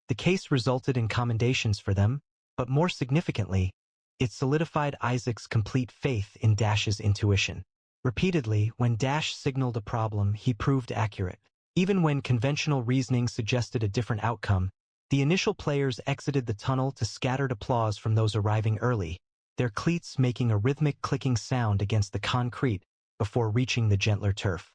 [SPEAKER 1] The case resulted in commendations for them, but more significantly, it solidified Isaac's complete faith in Dash's intuition. Repeatedly, when Dash signaled a problem, he proved accurate. Even when conventional reasoning suggested a different outcome, the initial players exited the tunnel to scattered applause from those arriving early, their cleats making a rhythmic clicking sound against the concrete before reaching the gentler turf.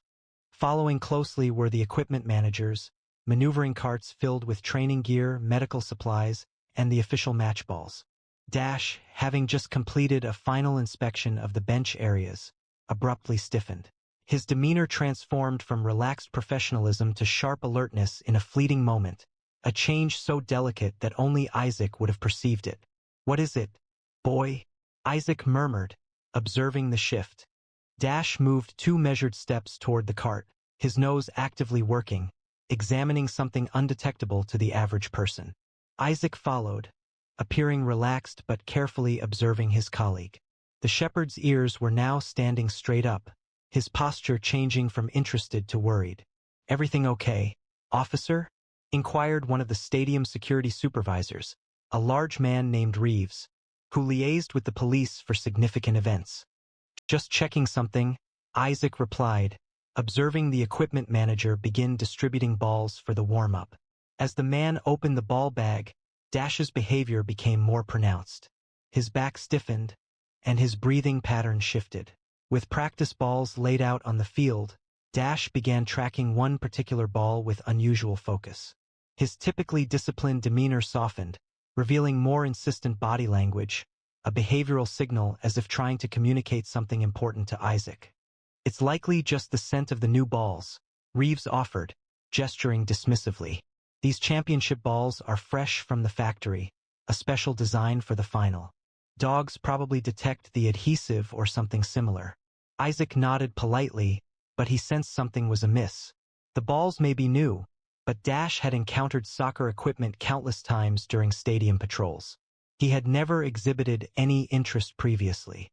[SPEAKER 1] Following closely were the equipment managers, maneuvering carts filled with training gear, medical supplies, and the official match balls. Dash, having just completed a final inspection of the bench areas, abruptly stiffened. His demeanor transformed from relaxed professionalism to sharp alertness in a fleeting moment, a change so delicate that only Isaac would have perceived it. "What is it, boy?" Isaac murmured, observing the shift. Dash moved 2 measured steps toward the cart, his nose actively working, examining something undetectable to the average person. Isaac followed, appearing relaxed but carefully observing his colleague. The shepherd's ears were now standing straight up, his posture changing from interested to worried. "Everything okay, officer?" inquired one of the stadium security supervisors, a large man named Reeves, who liaised with the police for significant events. "Just checking something," Isaac replied, observing the equipment manager begin distributing balls for the warm-up. As the man opened the ball bag, Dash's behavior became more pronounced. His back stiffened, and his breathing pattern shifted. With practice balls laid out on the field, Dash began tracking one particular ball with unusual focus. His typically disciplined demeanor softened, revealing more insistent body language, a behavioral signal as if trying to communicate something important to Isaac. "It's likely just the scent of the new balls," Reeves offered, gesturing dismissively. "These championship balls are fresh from the factory, a special design for the final. Dogs probably detect the adhesive or something similar." Isaac nodded politely, but he sensed something was amiss. The balls may be new, but Dash had encountered soccer equipment countless times during stadium patrols. He had never exhibited any interest previously.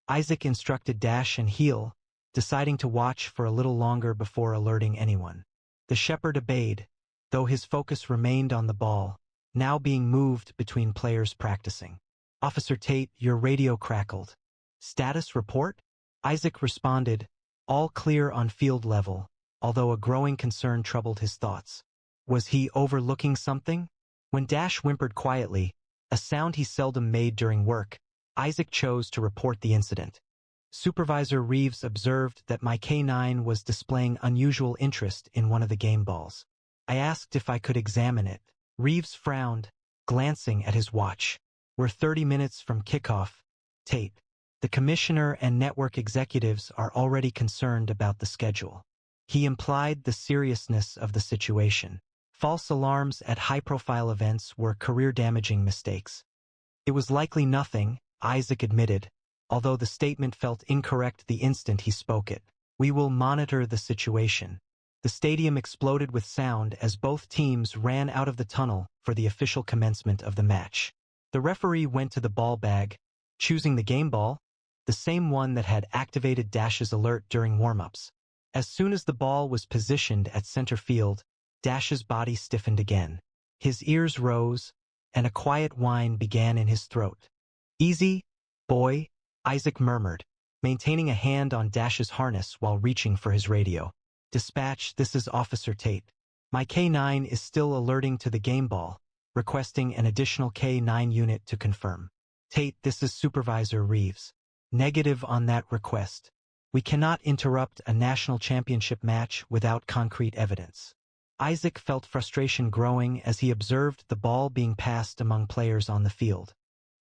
[SPEAKER 1] Isaac instructed Dash and heel, deciding to watch for a little longer before alerting anyone. The shepherd obeyed, though his focus remained on the ball, now being moved between players practicing. "Officer Tate, your radio crackled. Status report?" Isaac responded, all clear on field level, although a growing concern troubled his thoughts. Was he overlooking something? When Dash whimpered quietly, a sound he seldom made during work, Isaac chose to report the incident. Supervisor Reeves observed that my K9 was displaying unusual interest in one of the game balls. I asked if I could examine it. Reeves frowned, glancing at his watch. "We're 30 minutes from kickoff, Tate. The commissioner and network executives are already concerned about the schedule." He implied the seriousness of the situation. False alarms at high-profile events were career-damaging mistakes. It was likely nothing, Isaac admitted, although the statement felt incorrect the instant he spoke it. "We will monitor the situation." The stadium exploded with sound as both teams ran out of the tunnel for the official commencement of the match. The referee went to the ball bag, choosing the game ball, the same one that had activated Dash's alert during warm-ups. As soon as the ball was positioned at center field, Dash's body stiffened again. His ears rose, and a quiet whine began in his throat. "Easy, boy," Isaac murmured, maintaining a hand on Dash's harness while reaching for his radio. "Dispatch, this is Officer Tate. My K9 is still alerting to the game ball, requesting an additional K9 unit to confirm." "Tate, this is Supervisor Reeves. Negative on that request. We cannot interrupt a national championship match without concrete evidence." Isaac felt frustration growing as he observed the ball being passed among players on the field.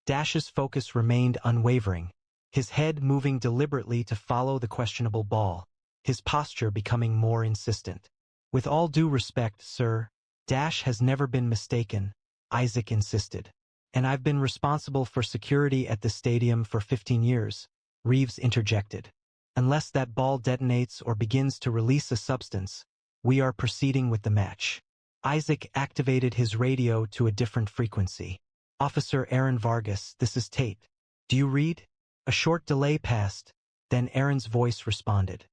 [SPEAKER 1] Dash's focus remained unwavering, his head moving deliberately to follow the questionable ball, his posture becoming more insistent. "With all due respect, sir, Dash has never been mistaken," Isaac insisted. "And I've been responsible for security at the stadium for 15 years, Reeves interjected. "Unless that ball detonates or begins to release a substance, we are proceeding with the match." Isaac activated his radio to a different frequency. "Officer Aaron Vargas, this is Tate. Do you read?" A short delay passed, then Aaron's voice responded.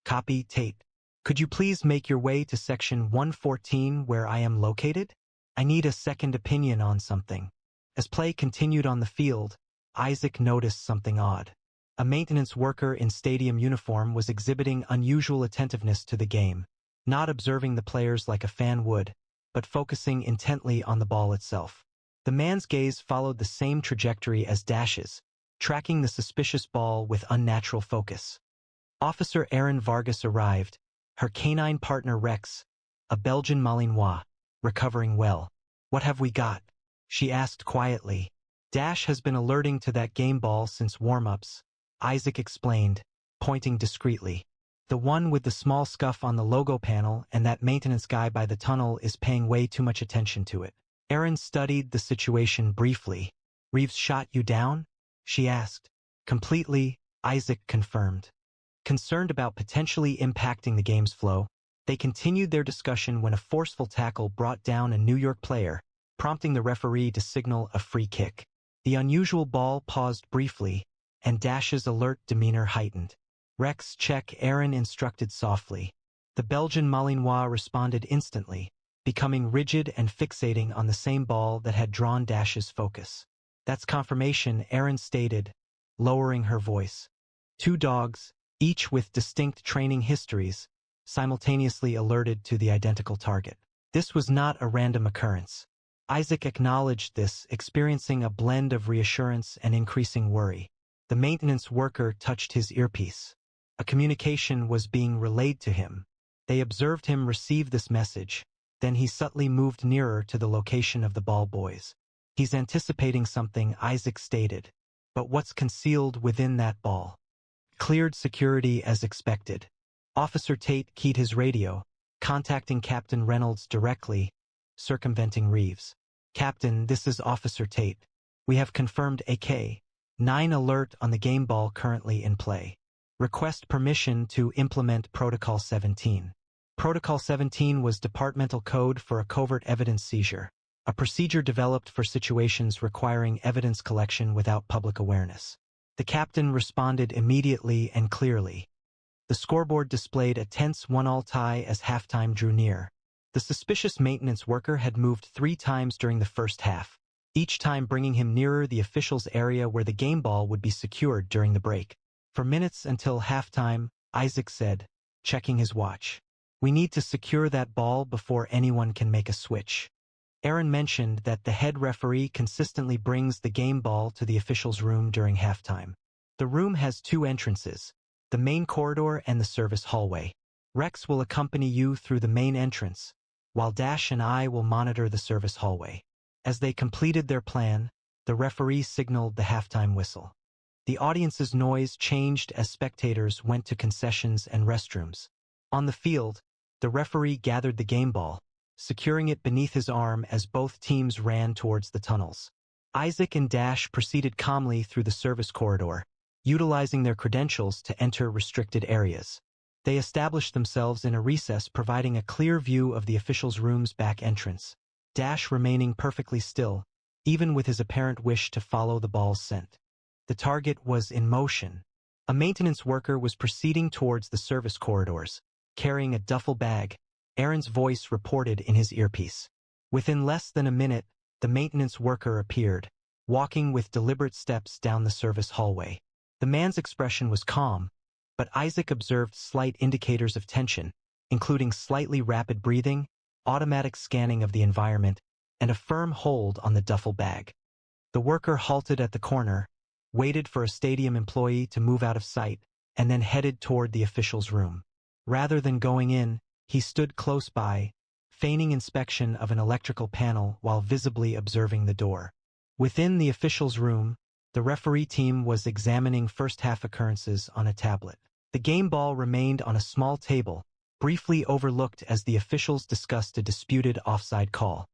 [SPEAKER 1] "Copy, Tate. Could you please make your way to section 114 where I am located? I need a second opinion on something." As play continued on the field, Isaac noticed something odd. A maintenance worker in stadium uniform was exhibiting unusual attentiveness to the game, not observing the players like a fan would, but focusing intently on the ball itself. The man's gaze followed the same trajectory as Dash's, tracking the suspicious ball with unnatural focus. Officer Aaron Vargas arrived, her canine partner Rex, a Belgian Malinois, recovering well. "What have we got?" she asked quietly. Dash has been alerting to that game ball since warm-ups, Isaac explained, pointing discreetly. The one with the small scuff on the logo panel and that maintenance guy by the tunnel is paying way too much attention to it. Erin studied the situation briefly. Reeves shot you down? She asked. Completely, Isaac confirmed. Concerned about potentially impacting the game's flow, they continued their discussion when a forceful tackle brought down a New York player, prompting the referee to signal a free kick. The unusual ball paused briefly, and Dash's alert demeanor heightened. Rex, check, Erin instructed softly. The Belgian Malinois responded instantly, becoming rigid and fixating on the same ball that had drawn Dash's focus. That's confirmation, Erin stated, lowering her voice. Two dogs, each with distinct training histories, simultaneously alerted to the identical target. This was not a random occurrence. Isaac acknowledged this, experiencing a blend of reassurance and increasing worry. The maintenance worker touched his earpiece. A communication was being relayed to him. They observed him receive this message. Then he subtly moved nearer to the location of the ball boys. He's anticipating something, Isaac stated. But what's concealed within that ball? Cleared security as expected. Officer Tate keyed his radio, contacting Captain Reynolds directly, circumventing Reeves. Captain, this is Officer Tate. We have confirmed AK-9 alert on the game ball currently in play. Request permission to implement Protocol 17. Protocol 17 was departmental code for a covert evidence seizure, a procedure developed for situations requiring evidence collection without public awareness. The captain responded immediately and clearly. The scoreboard displayed a tense 1-1 tie as halftime drew near. The suspicious maintenance worker had moved 3 times during the first half, each time bringing him nearer the officials' area where the game ball would be secured during the break. For minutes until halftime, Isaac said, checking his watch. We need to secure that ball before anyone can make a switch. Erin mentioned that the head referee consistently brings the game ball to the officials' room during halftime. The room has 2 entrances, the main corridor and the service hallway. Rex will accompany you through the main entrance, while Dash and I will monitor the service hallway. As they completed their plan, the referee signaled the halftime whistle. The audience's noise changed as spectators went to concessions and restrooms. On the field, the referee gathered the game ball, securing it beneath his arm as both teams ran towards the tunnels. Isaac and Dash proceeded calmly through the service corridor, utilizing their credentials to enter restricted areas. They established themselves in a recess, providing a clear view of the officials' room's back entrance. Dash remaining perfectly still, even with his apparent wish to follow the ball's scent. The target was in motion. A maintenance worker was proceeding towards the service corridors, carrying a duffel bag. Erin's voice reported in his earpiece. Within less than a minute, the maintenance worker appeared, walking with deliberate steps down the service hallway. The man's expression was calm, but Isaac observed slight indicators of tension, including slightly rapid breathing, automatic scanning of the environment, and a firm hold on the duffel bag. The worker halted at the corner, waited for a stadium employee to move out of sight, and then headed toward the official's room. Rather than going in, he stood close by, feigning inspection of an electrical panel while visibly observing the door. Within the official's room, the referee team was examining first-half occurrences on a tablet. The game ball remained on a small table, briefly overlooked as the officials discussed a disputed offside call.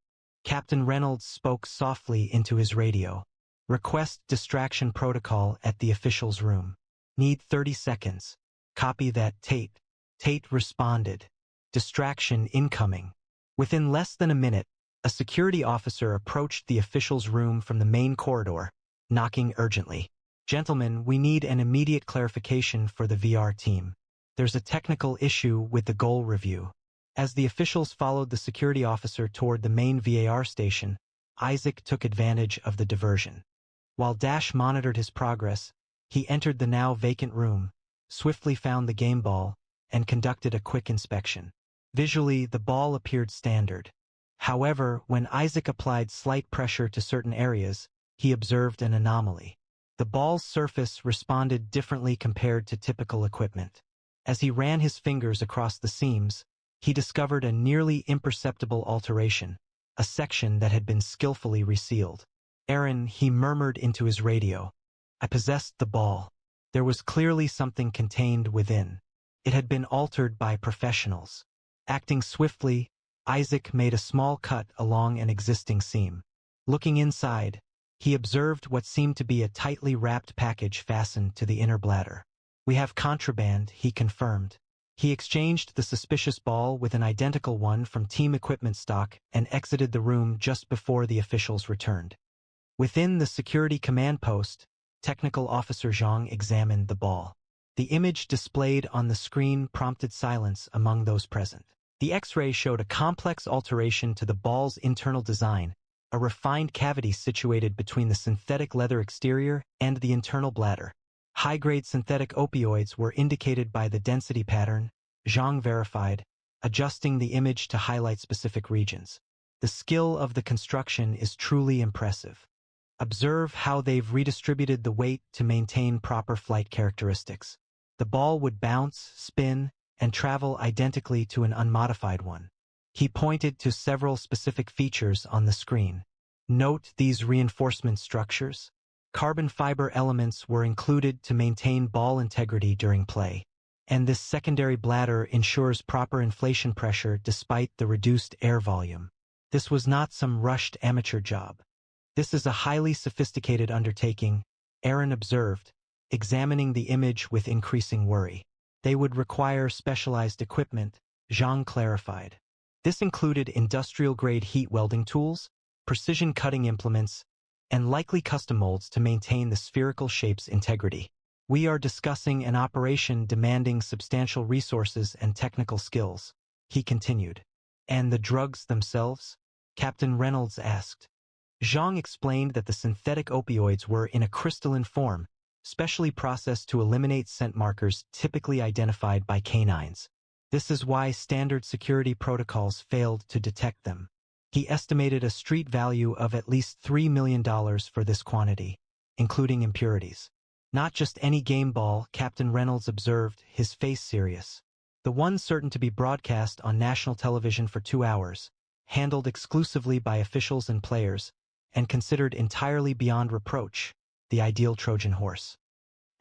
[SPEAKER 1] Captain Reynolds spoke softly into his radio. Request distraction protocol at the official's room. Need 30 seconds. Copy that, Tate. Tate responded. Distraction incoming. Within less than a minute, a security officer approached the official's room from the main corridor, knocking urgently. Gentlemen, we need an immediate clarification for the VR team. There's a technical issue with the goal review. As the officials followed the security officer toward the main VAR station, Isaac took advantage of the diversion. While Dash monitored his progress, he entered the now vacant room, swiftly found the game ball, and conducted a quick inspection. Visually, the ball appeared standard. However, when Isaac applied slight pressure to certain areas, he observed an anomaly. The ball's surface responded differently compared to typical equipment. As he ran his fingers across the seams, he discovered a nearly imperceptible alteration, a section that had been skillfully resealed. "Aaron," he murmured into his radio. "I possessed the ball." There was clearly something contained within. It had been altered by professionals. Acting swiftly, Isaac made a small cut along an existing seam. Looking inside, he observed what seemed to be a tightly wrapped package fastened to the inner bladder. "We have contraband," he confirmed. He exchanged the suspicious ball with an identical one from team equipment stock and exited the room just before the officials returned. Within the security command post, Technical Officer Zhang examined the ball. The image displayed on the screen prompted silence among those present. The X-ray showed a complex alteration to the ball's internal design, a refined cavity situated between the synthetic leather exterior and the internal bladder. High-grade synthetic opioids were indicated by the density pattern, Zhang verified, adjusting the image to highlight specific regions. "The skill of the construction is truly impressive. Observe how they've redistributed the weight to maintain proper flight characteristics. The ball would bounce, spin, and travel identically to an unmodified one." He pointed to several specific features on the screen. "Note these reinforcement structures. Carbon fiber elements were included to maintain ball integrity during play. And this secondary bladder ensures proper inflation pressure despite the reduced air volume. This was not some rushed amateur job. This is a highly sophisticated undertaking," Aaron observed, examining the image with increasing worry. "They would require specialized equipment," Zhang clarified. This included industrial-grade heat welding tools, precision cutting implements, and likely custom molds to maintain the spherical shape's integrity. "We are discussing an operation demanding substantial resources and technical skills," he continued. "And the drugs themselves?" Captain Reynolds asked. Zhang explained that the synthetic opioids were in a crystalline form, specially processed to eliminate scent markers typically identified by canines. This is why standard security protocols failed to detect them. He estimated a street value of at least $3 million for this quantity, including impurities. "Not just any game ball," Captain Reynolds observed, his face serious. "The one certain to be broadcast on national television for 2 hours, handled exclusively by officials and players, and considered entirely beyond reproach, the ideal Trojan horse."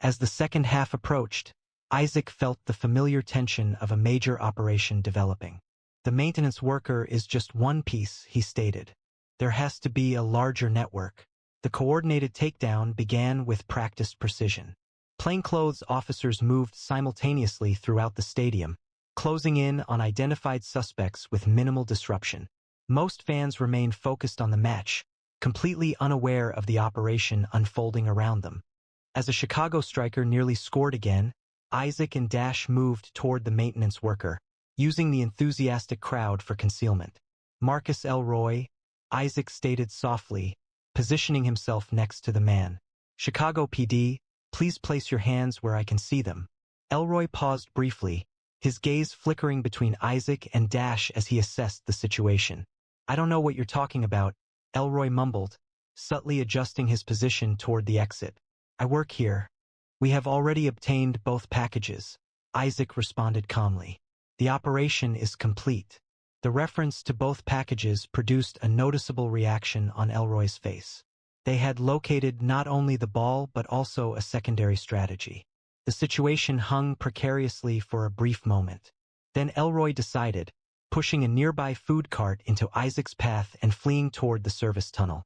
[SPEAKER 1] As the second half approached, Isaac felt the familiar tension of a major operation developing. "The maintenance worker is just one piece," he stated. "There has to be a larger network." The coordinated takedown began with practiced precision. Plainclothes officers moved simultaneously throughout the stadium, closing in on identified suspects with minimal disruption. Most fans remained focused on the match, completely unaware of the operation unfolding around them. As a Chicago striker nearly scored again, Isaac and Dash moved toward the maintenance worker, using the enthusiastic crowd for concealment. "Marcus Elroy," Isaac stated softly, positioning himself next to the man. "Chicago PD, please place your hands where I can see them." Elroy paused briefly, his gaze flickering between Isaac and Dash as he assessed the situation. "I don't know what you're talking about," Elroy mumbled, subtly adjusting his position toward the exit. "I work here." "We have already obtained both packages," Isaac responded calmly. "The operation is complete." The reference to both packages produced a noticeable reaction on Elroy's face. They had located not only the ball but also a secondary strategy. The situation hung precariously for a brief moment. Then Elroy decided, pushing a nearby food cart into Isaac's path and fleeing toward the service tunnel.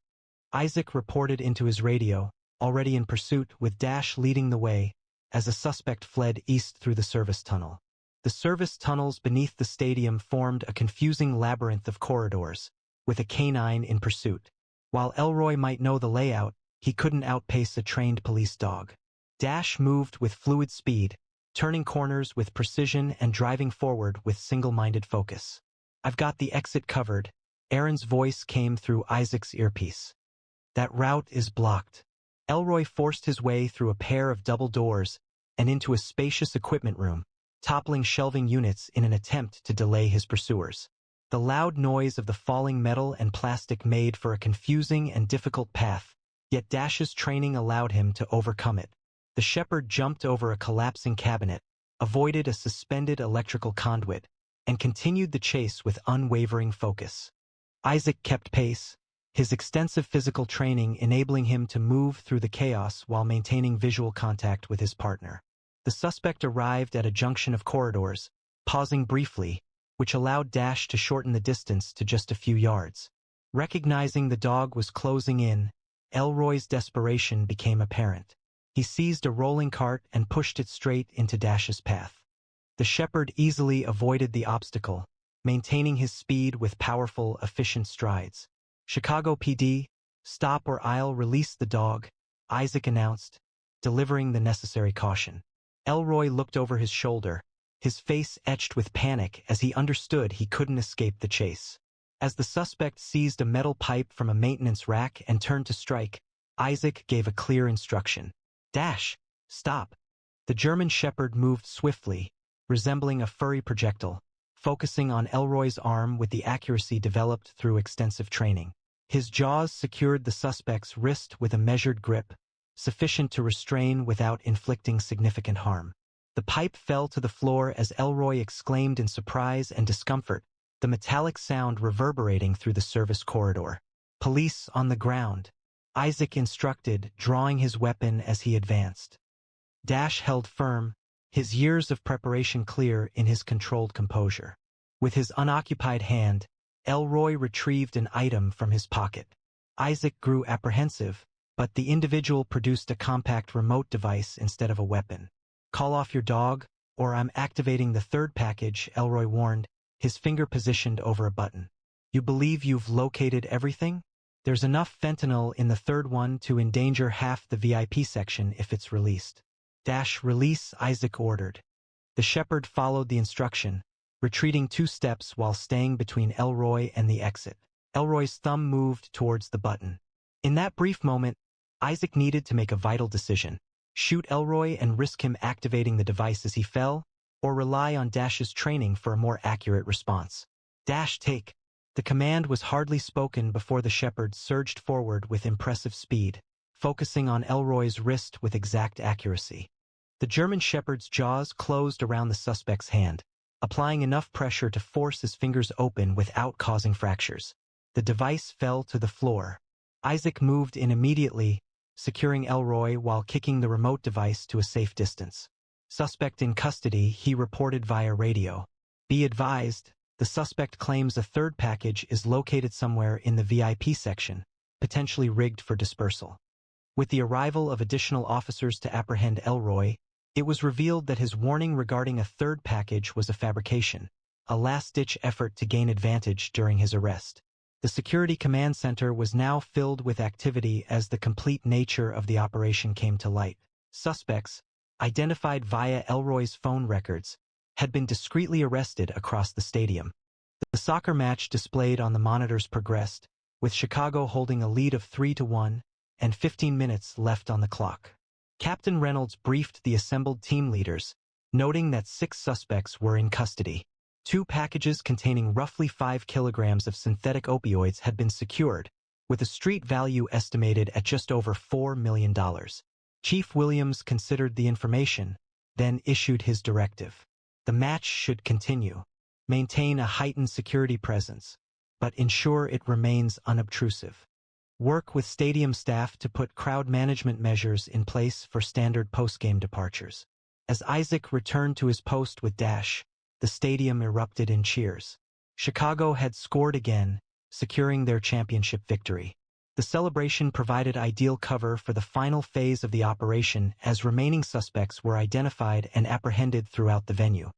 [SPEAKER 1] Isaac reported into his radio, already in pursuit, with Dash leading the way, as a suspect fled east through the service tunnel. The service tunnels beneath the stadium formed a confusing labyrinth of corridors, with a canine in pursuit. While Elroy might know the layout, he couldn't outpace a trained police dog. Dash moved with fluid speed, turning corners with precision and driving forward with single-minded focus. "I've got the exit covered," Aaron's voice came through Isaac's earpiece. "That route is blocked." Elroy forced his way through a pair of double doors and into a spacious equipment room, toppling shelving units in an attempt to delay his pursuers. The loud noise of the falling metal and plastic made for a confusing and difficult path, yet Dash's training allowed him to overcome it. The shepherd jumped over a collapsing cabinet, avoided a suspended electrical conduit, and continued the chase with unwavering focus. Isaac kept pace, his extensive physical training enabling him to move through the chaos while maintaining visual contact with his partner. The suspect arrived at a junction of corridors, pausing briefly, which allowed Dash to shorten the distance to just a few yards. Recognizing the dog was closing in, Elroy's desperation became apparent. He seized a rolling cart and pushed it straight into Dash's path. The shepherd easily avoided the obstacle, maintaining his speed with powerful, efficient strides. "Chicago PD, stop or I'll release the dog," Isaac announced, delivering the necessary caution. Elroy looked over his shoulder, his face etched with panic as he understood he couldn't escape the chase. As the suspect seized a metal pipe from a maintenance rack and turned to strike, Isaac gave a clear instruction. "Dash, stop." The German shepherd moved swiftly, resembling a furry projectile, focusing on Elroy's arm with the accuracy developed through extensive training. His jaws secured the suspect's wrist with a measured grip, sufficient to restrain without inflicting significant harm. The pipe fell to the floor as Elroy exclaimed in surprise and discomfort, the metallic sound reverberating through the service corridor. "Police on the ground," Isaac instructed, drawing his weapon as he advanced. Dash held firm, his years of preparation clear in his controlled composure. With his unoccupied hand, Elroy retrieved an item from his pocket. Isaac grew apprehensive, but the individual produced a compact remote device instead of a weapon. "Call off your dog, or I'm activating the third package," Elroy warned, his finger positioned over a button. "You believe you've located everything? There's enough fentanyl in the third one to endanger half the VIP section if it's released." "Dash, release," Isaac ordered. The shepherd followed the instruction, retreating 2 steps while staying between Elroy and the exit. Elroy's thumb moved towards the button. In that brief moment, Isaac needed to make a vital decision. Shoot Elroy and risk him activating the device as he fell, or rely on Dash's training for a more accurate response. "Dash, take." The command was hardly spoken before the shepherd surged forward with impressive speed, focusing on Elroy's wrist with exact accuracy. The German shepherd's jaws closed around the suspect's hand, applying enough pressure to force his fingers open without causing fractures. The device fell to the floor. Isaac moved in immediately, securing Elroy while kicking the remote device to a safe distance. "Suspect in custody," he reported via radio. "Be advised, the suspect claims a third package is located somewhere in the VIP section, potentially rigged for dispersal." With the arrival of additional officers to apprehend Elroy, it was revealed that his warning regarding a third package was a fabrication, a last-ditch effort to gain advantage during his arrest. The Security Command Center was now filled with activity as the complete nature of the operation came to light. Suspects, identified via Elroy's phone records, had been discreetly arrested across the stadium. The soccer match displayed on the monitors progressed, with Chicago holding a lead of 3-1 and 15 minutes left on the clock. Captain Reynolds briefed the assembled team leaders, noting that 6 suspects were in custody. 2 packages containing roughly 5 kilograms of synthetic opioids had been secured, with a street value estimated at just over $4 million. Chief Williams considered the information, then issued his directive. The match should continue. Maintain a heightened security presence, but ensure it remains unobtrusive. Work with stadium staff to put crowd management measures in place for standard post-game departures. As Isaac returned to his post with Dash, the stadium erupted in cheers. Chicago had scored again, securing their championship victory. The celebration provided ideal cover for the final phase of the operation as remaining suspects were identified and apprehended throughout the venue.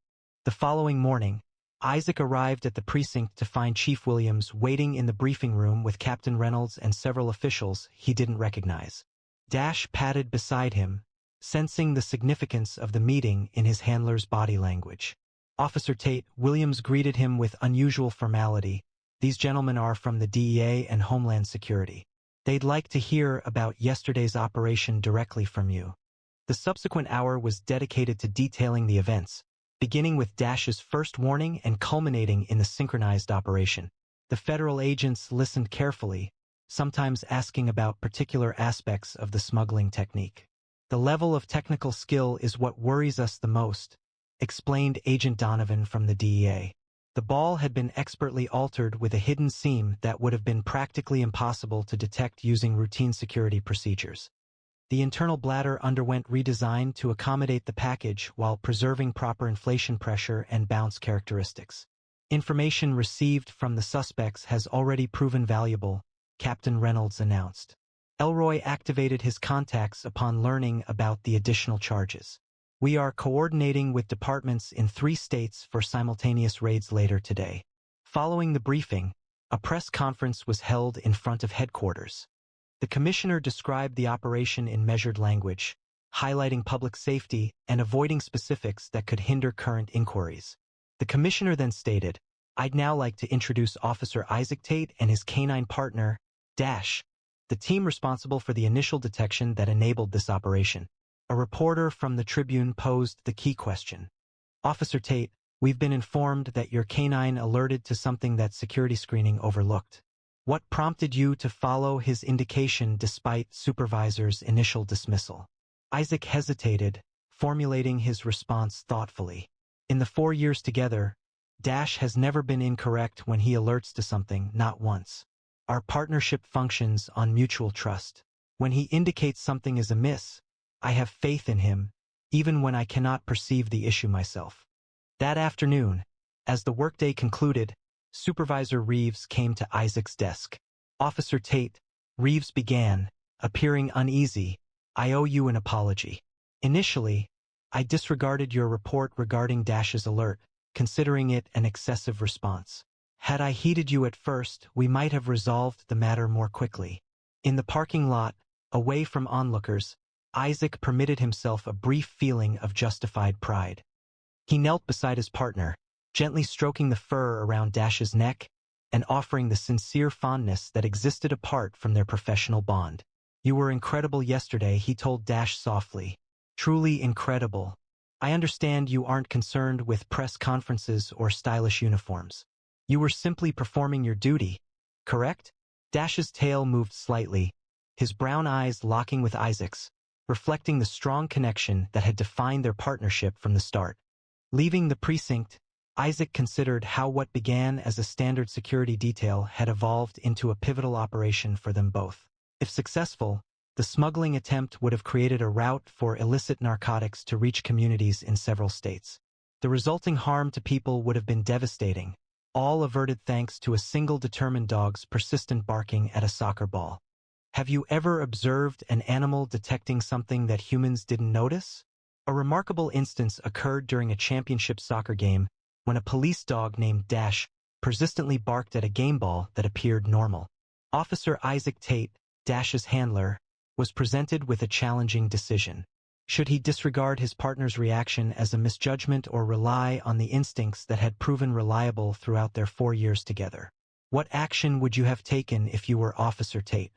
[SPEAKER 1] The following morning, Isaac arrived at the precinct to find Chief Williams waiting in the briefing room with Captain Reynolds and several officials he didn't recognize. Dash padded beside him, sensing the significance of the meeting in his handler's body language. "Officer Tate," Williams greeted him with unusual formality. "These gentlemen are from the DEA and Homeland Security. They'd like to hear about yesterday's operation directly from you." The subsequent hour was dedicated to detailing the events, beginning with Dash's first warning and culminating in the synchronized operation. The federal agents listened carefully, sometimes asking about particular aspects of the smuggling technique. "The level of technical skill is what worries us the most," explained Agent Donovan from the DEA. The ball had been expertly altered with a hidden seam that would have been practically impossible to detect using routine security procedures. The internal bladder underwent redesign to accommodate the package while preserving proper inflation pressure and bounce characteristics. Information received from the suspects has already proven valuable, Captain Reynolds announced. Elroy activated his contacts upon learning about the additional charges. We are coordinating with departments in 3 states for simultaneous raids later today. Following the briefing, a press conference was held in front of headquarters. The commissioner described the operation in measured language, highlighting public safety and avoiding specifics that could hinder current inquiries. The commissioner then stated, "I'd now like to introduce Officer Isaac Tate and his canine partner, Dash, the team responsible for the initial detection that enabled this operation." A reporter from the Tribune posed the key question. "Officer Tate, we've been informed that your canine alerted to something that security screening overlooked. What prompted you to follow his indication despite supervisor's initial dismissal?" Isaac hesitated, formulating his response thoughtfully. "In the 4 years together, Dash has never been incorrect when he alerts to something, not once. Our partnership functions on mutual trust. When he indicates something is amiss, I have faith in him, even when I cannot perceive the issue myself." That afternoon, as the workday concluded, Supervisor Reeves came to Isaac's desk. "Officer Tate," Reeves began, appearing uneasy, "I owe you an apology. Initially, I disregarded your report regarding Dash's alert, considering it an excessive response. Had I heeded you at first, we might have resolved the matter more quickly." In the parking lot, away from onlookers, Isaac permitted himself a brief feeling of justified pride. He knelt beside his partner, gently stroking the fur around Dash's neck and offering the sincere fondness that existed apart from their professional bond. "You were incredible yesterday," he told Dash softly. "Truly incredible. I understand you aren't concerned with press conferences or stylish uniforms. You were simply performing your duty, correct?" Dash's tail moved slightly, his brown eyes locking with Isaac's, reflecting the strong connection that had defined their partnership from the start. Leaving the precinct, Isaac considered how what began as a standard security detail had evolved into a pivotal operation for them both. If successful, the smuggling attempt would have created a route for illicit narcotics to reach communities in several states. The resulting harm to people would have been devastating, all averted thanks to a single determined dog's persistent barking at a soccer ball. Have you ever observed an animal detecting something that humans didn't notice? A remarkable instance occurred during a championship soccer game when a police dog named Dash persistently barked at a game ball that appeared normal. Officer Isaac Tate, Dash's handler, was presented with a challenging decision. Should he disregard his partner's reaction as a misjudgment or rely on the instincts that had proven reliable throughout their 4 years together? What action would you have taken if you were Officer Tate?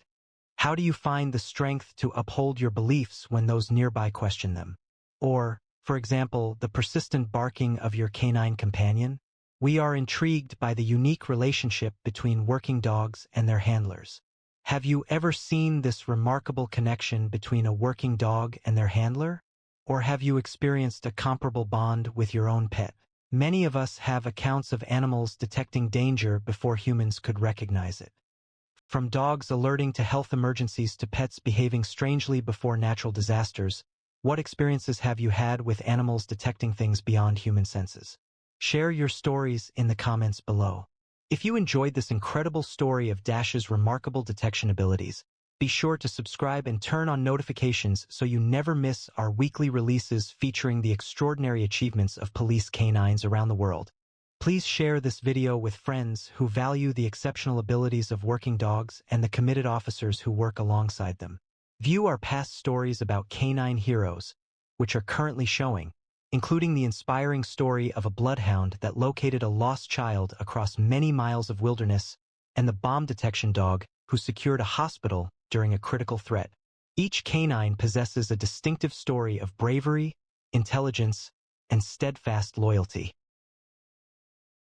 [SPEAKER 1] How do you find the strength to uphold your beliefs when those nearby question them? Or, for example, the persistent barking of your canine companion? We are intrigued by the unique relationship between working dogs and their handlers. Have you ever seen this remarkable connection between a working dog and their handler? Or have you experienced a comparable bond with your own pet? Many of us have accounts of animals detecting danger before humans could recognize it. From dogs alerting to health emergencies to pets behaving strangely before natural disasters, what experiences have you had with animals detecting things beyond human senses? Share your stories in the comments below. If you enjoyed this incredible story of Dash's remarkable detection abilities, be sure to subscribe and turn on notifications so you never miss our weekly releases featuring the extraordinary achievements of police canines around the world. Please share this video with friends who value the exceptional abilities of working dogs and the committed officers who work alongside them. View our past stories about canine heroes, which are currently showing, including the inspiring story of a bloodhound that located a lost child across many miles of wilderness, and the bomb detection dog who secured a hospital during a critical threat. Each canine possesses a distinctive story of bravery, intelligence, and steadfast loyalty.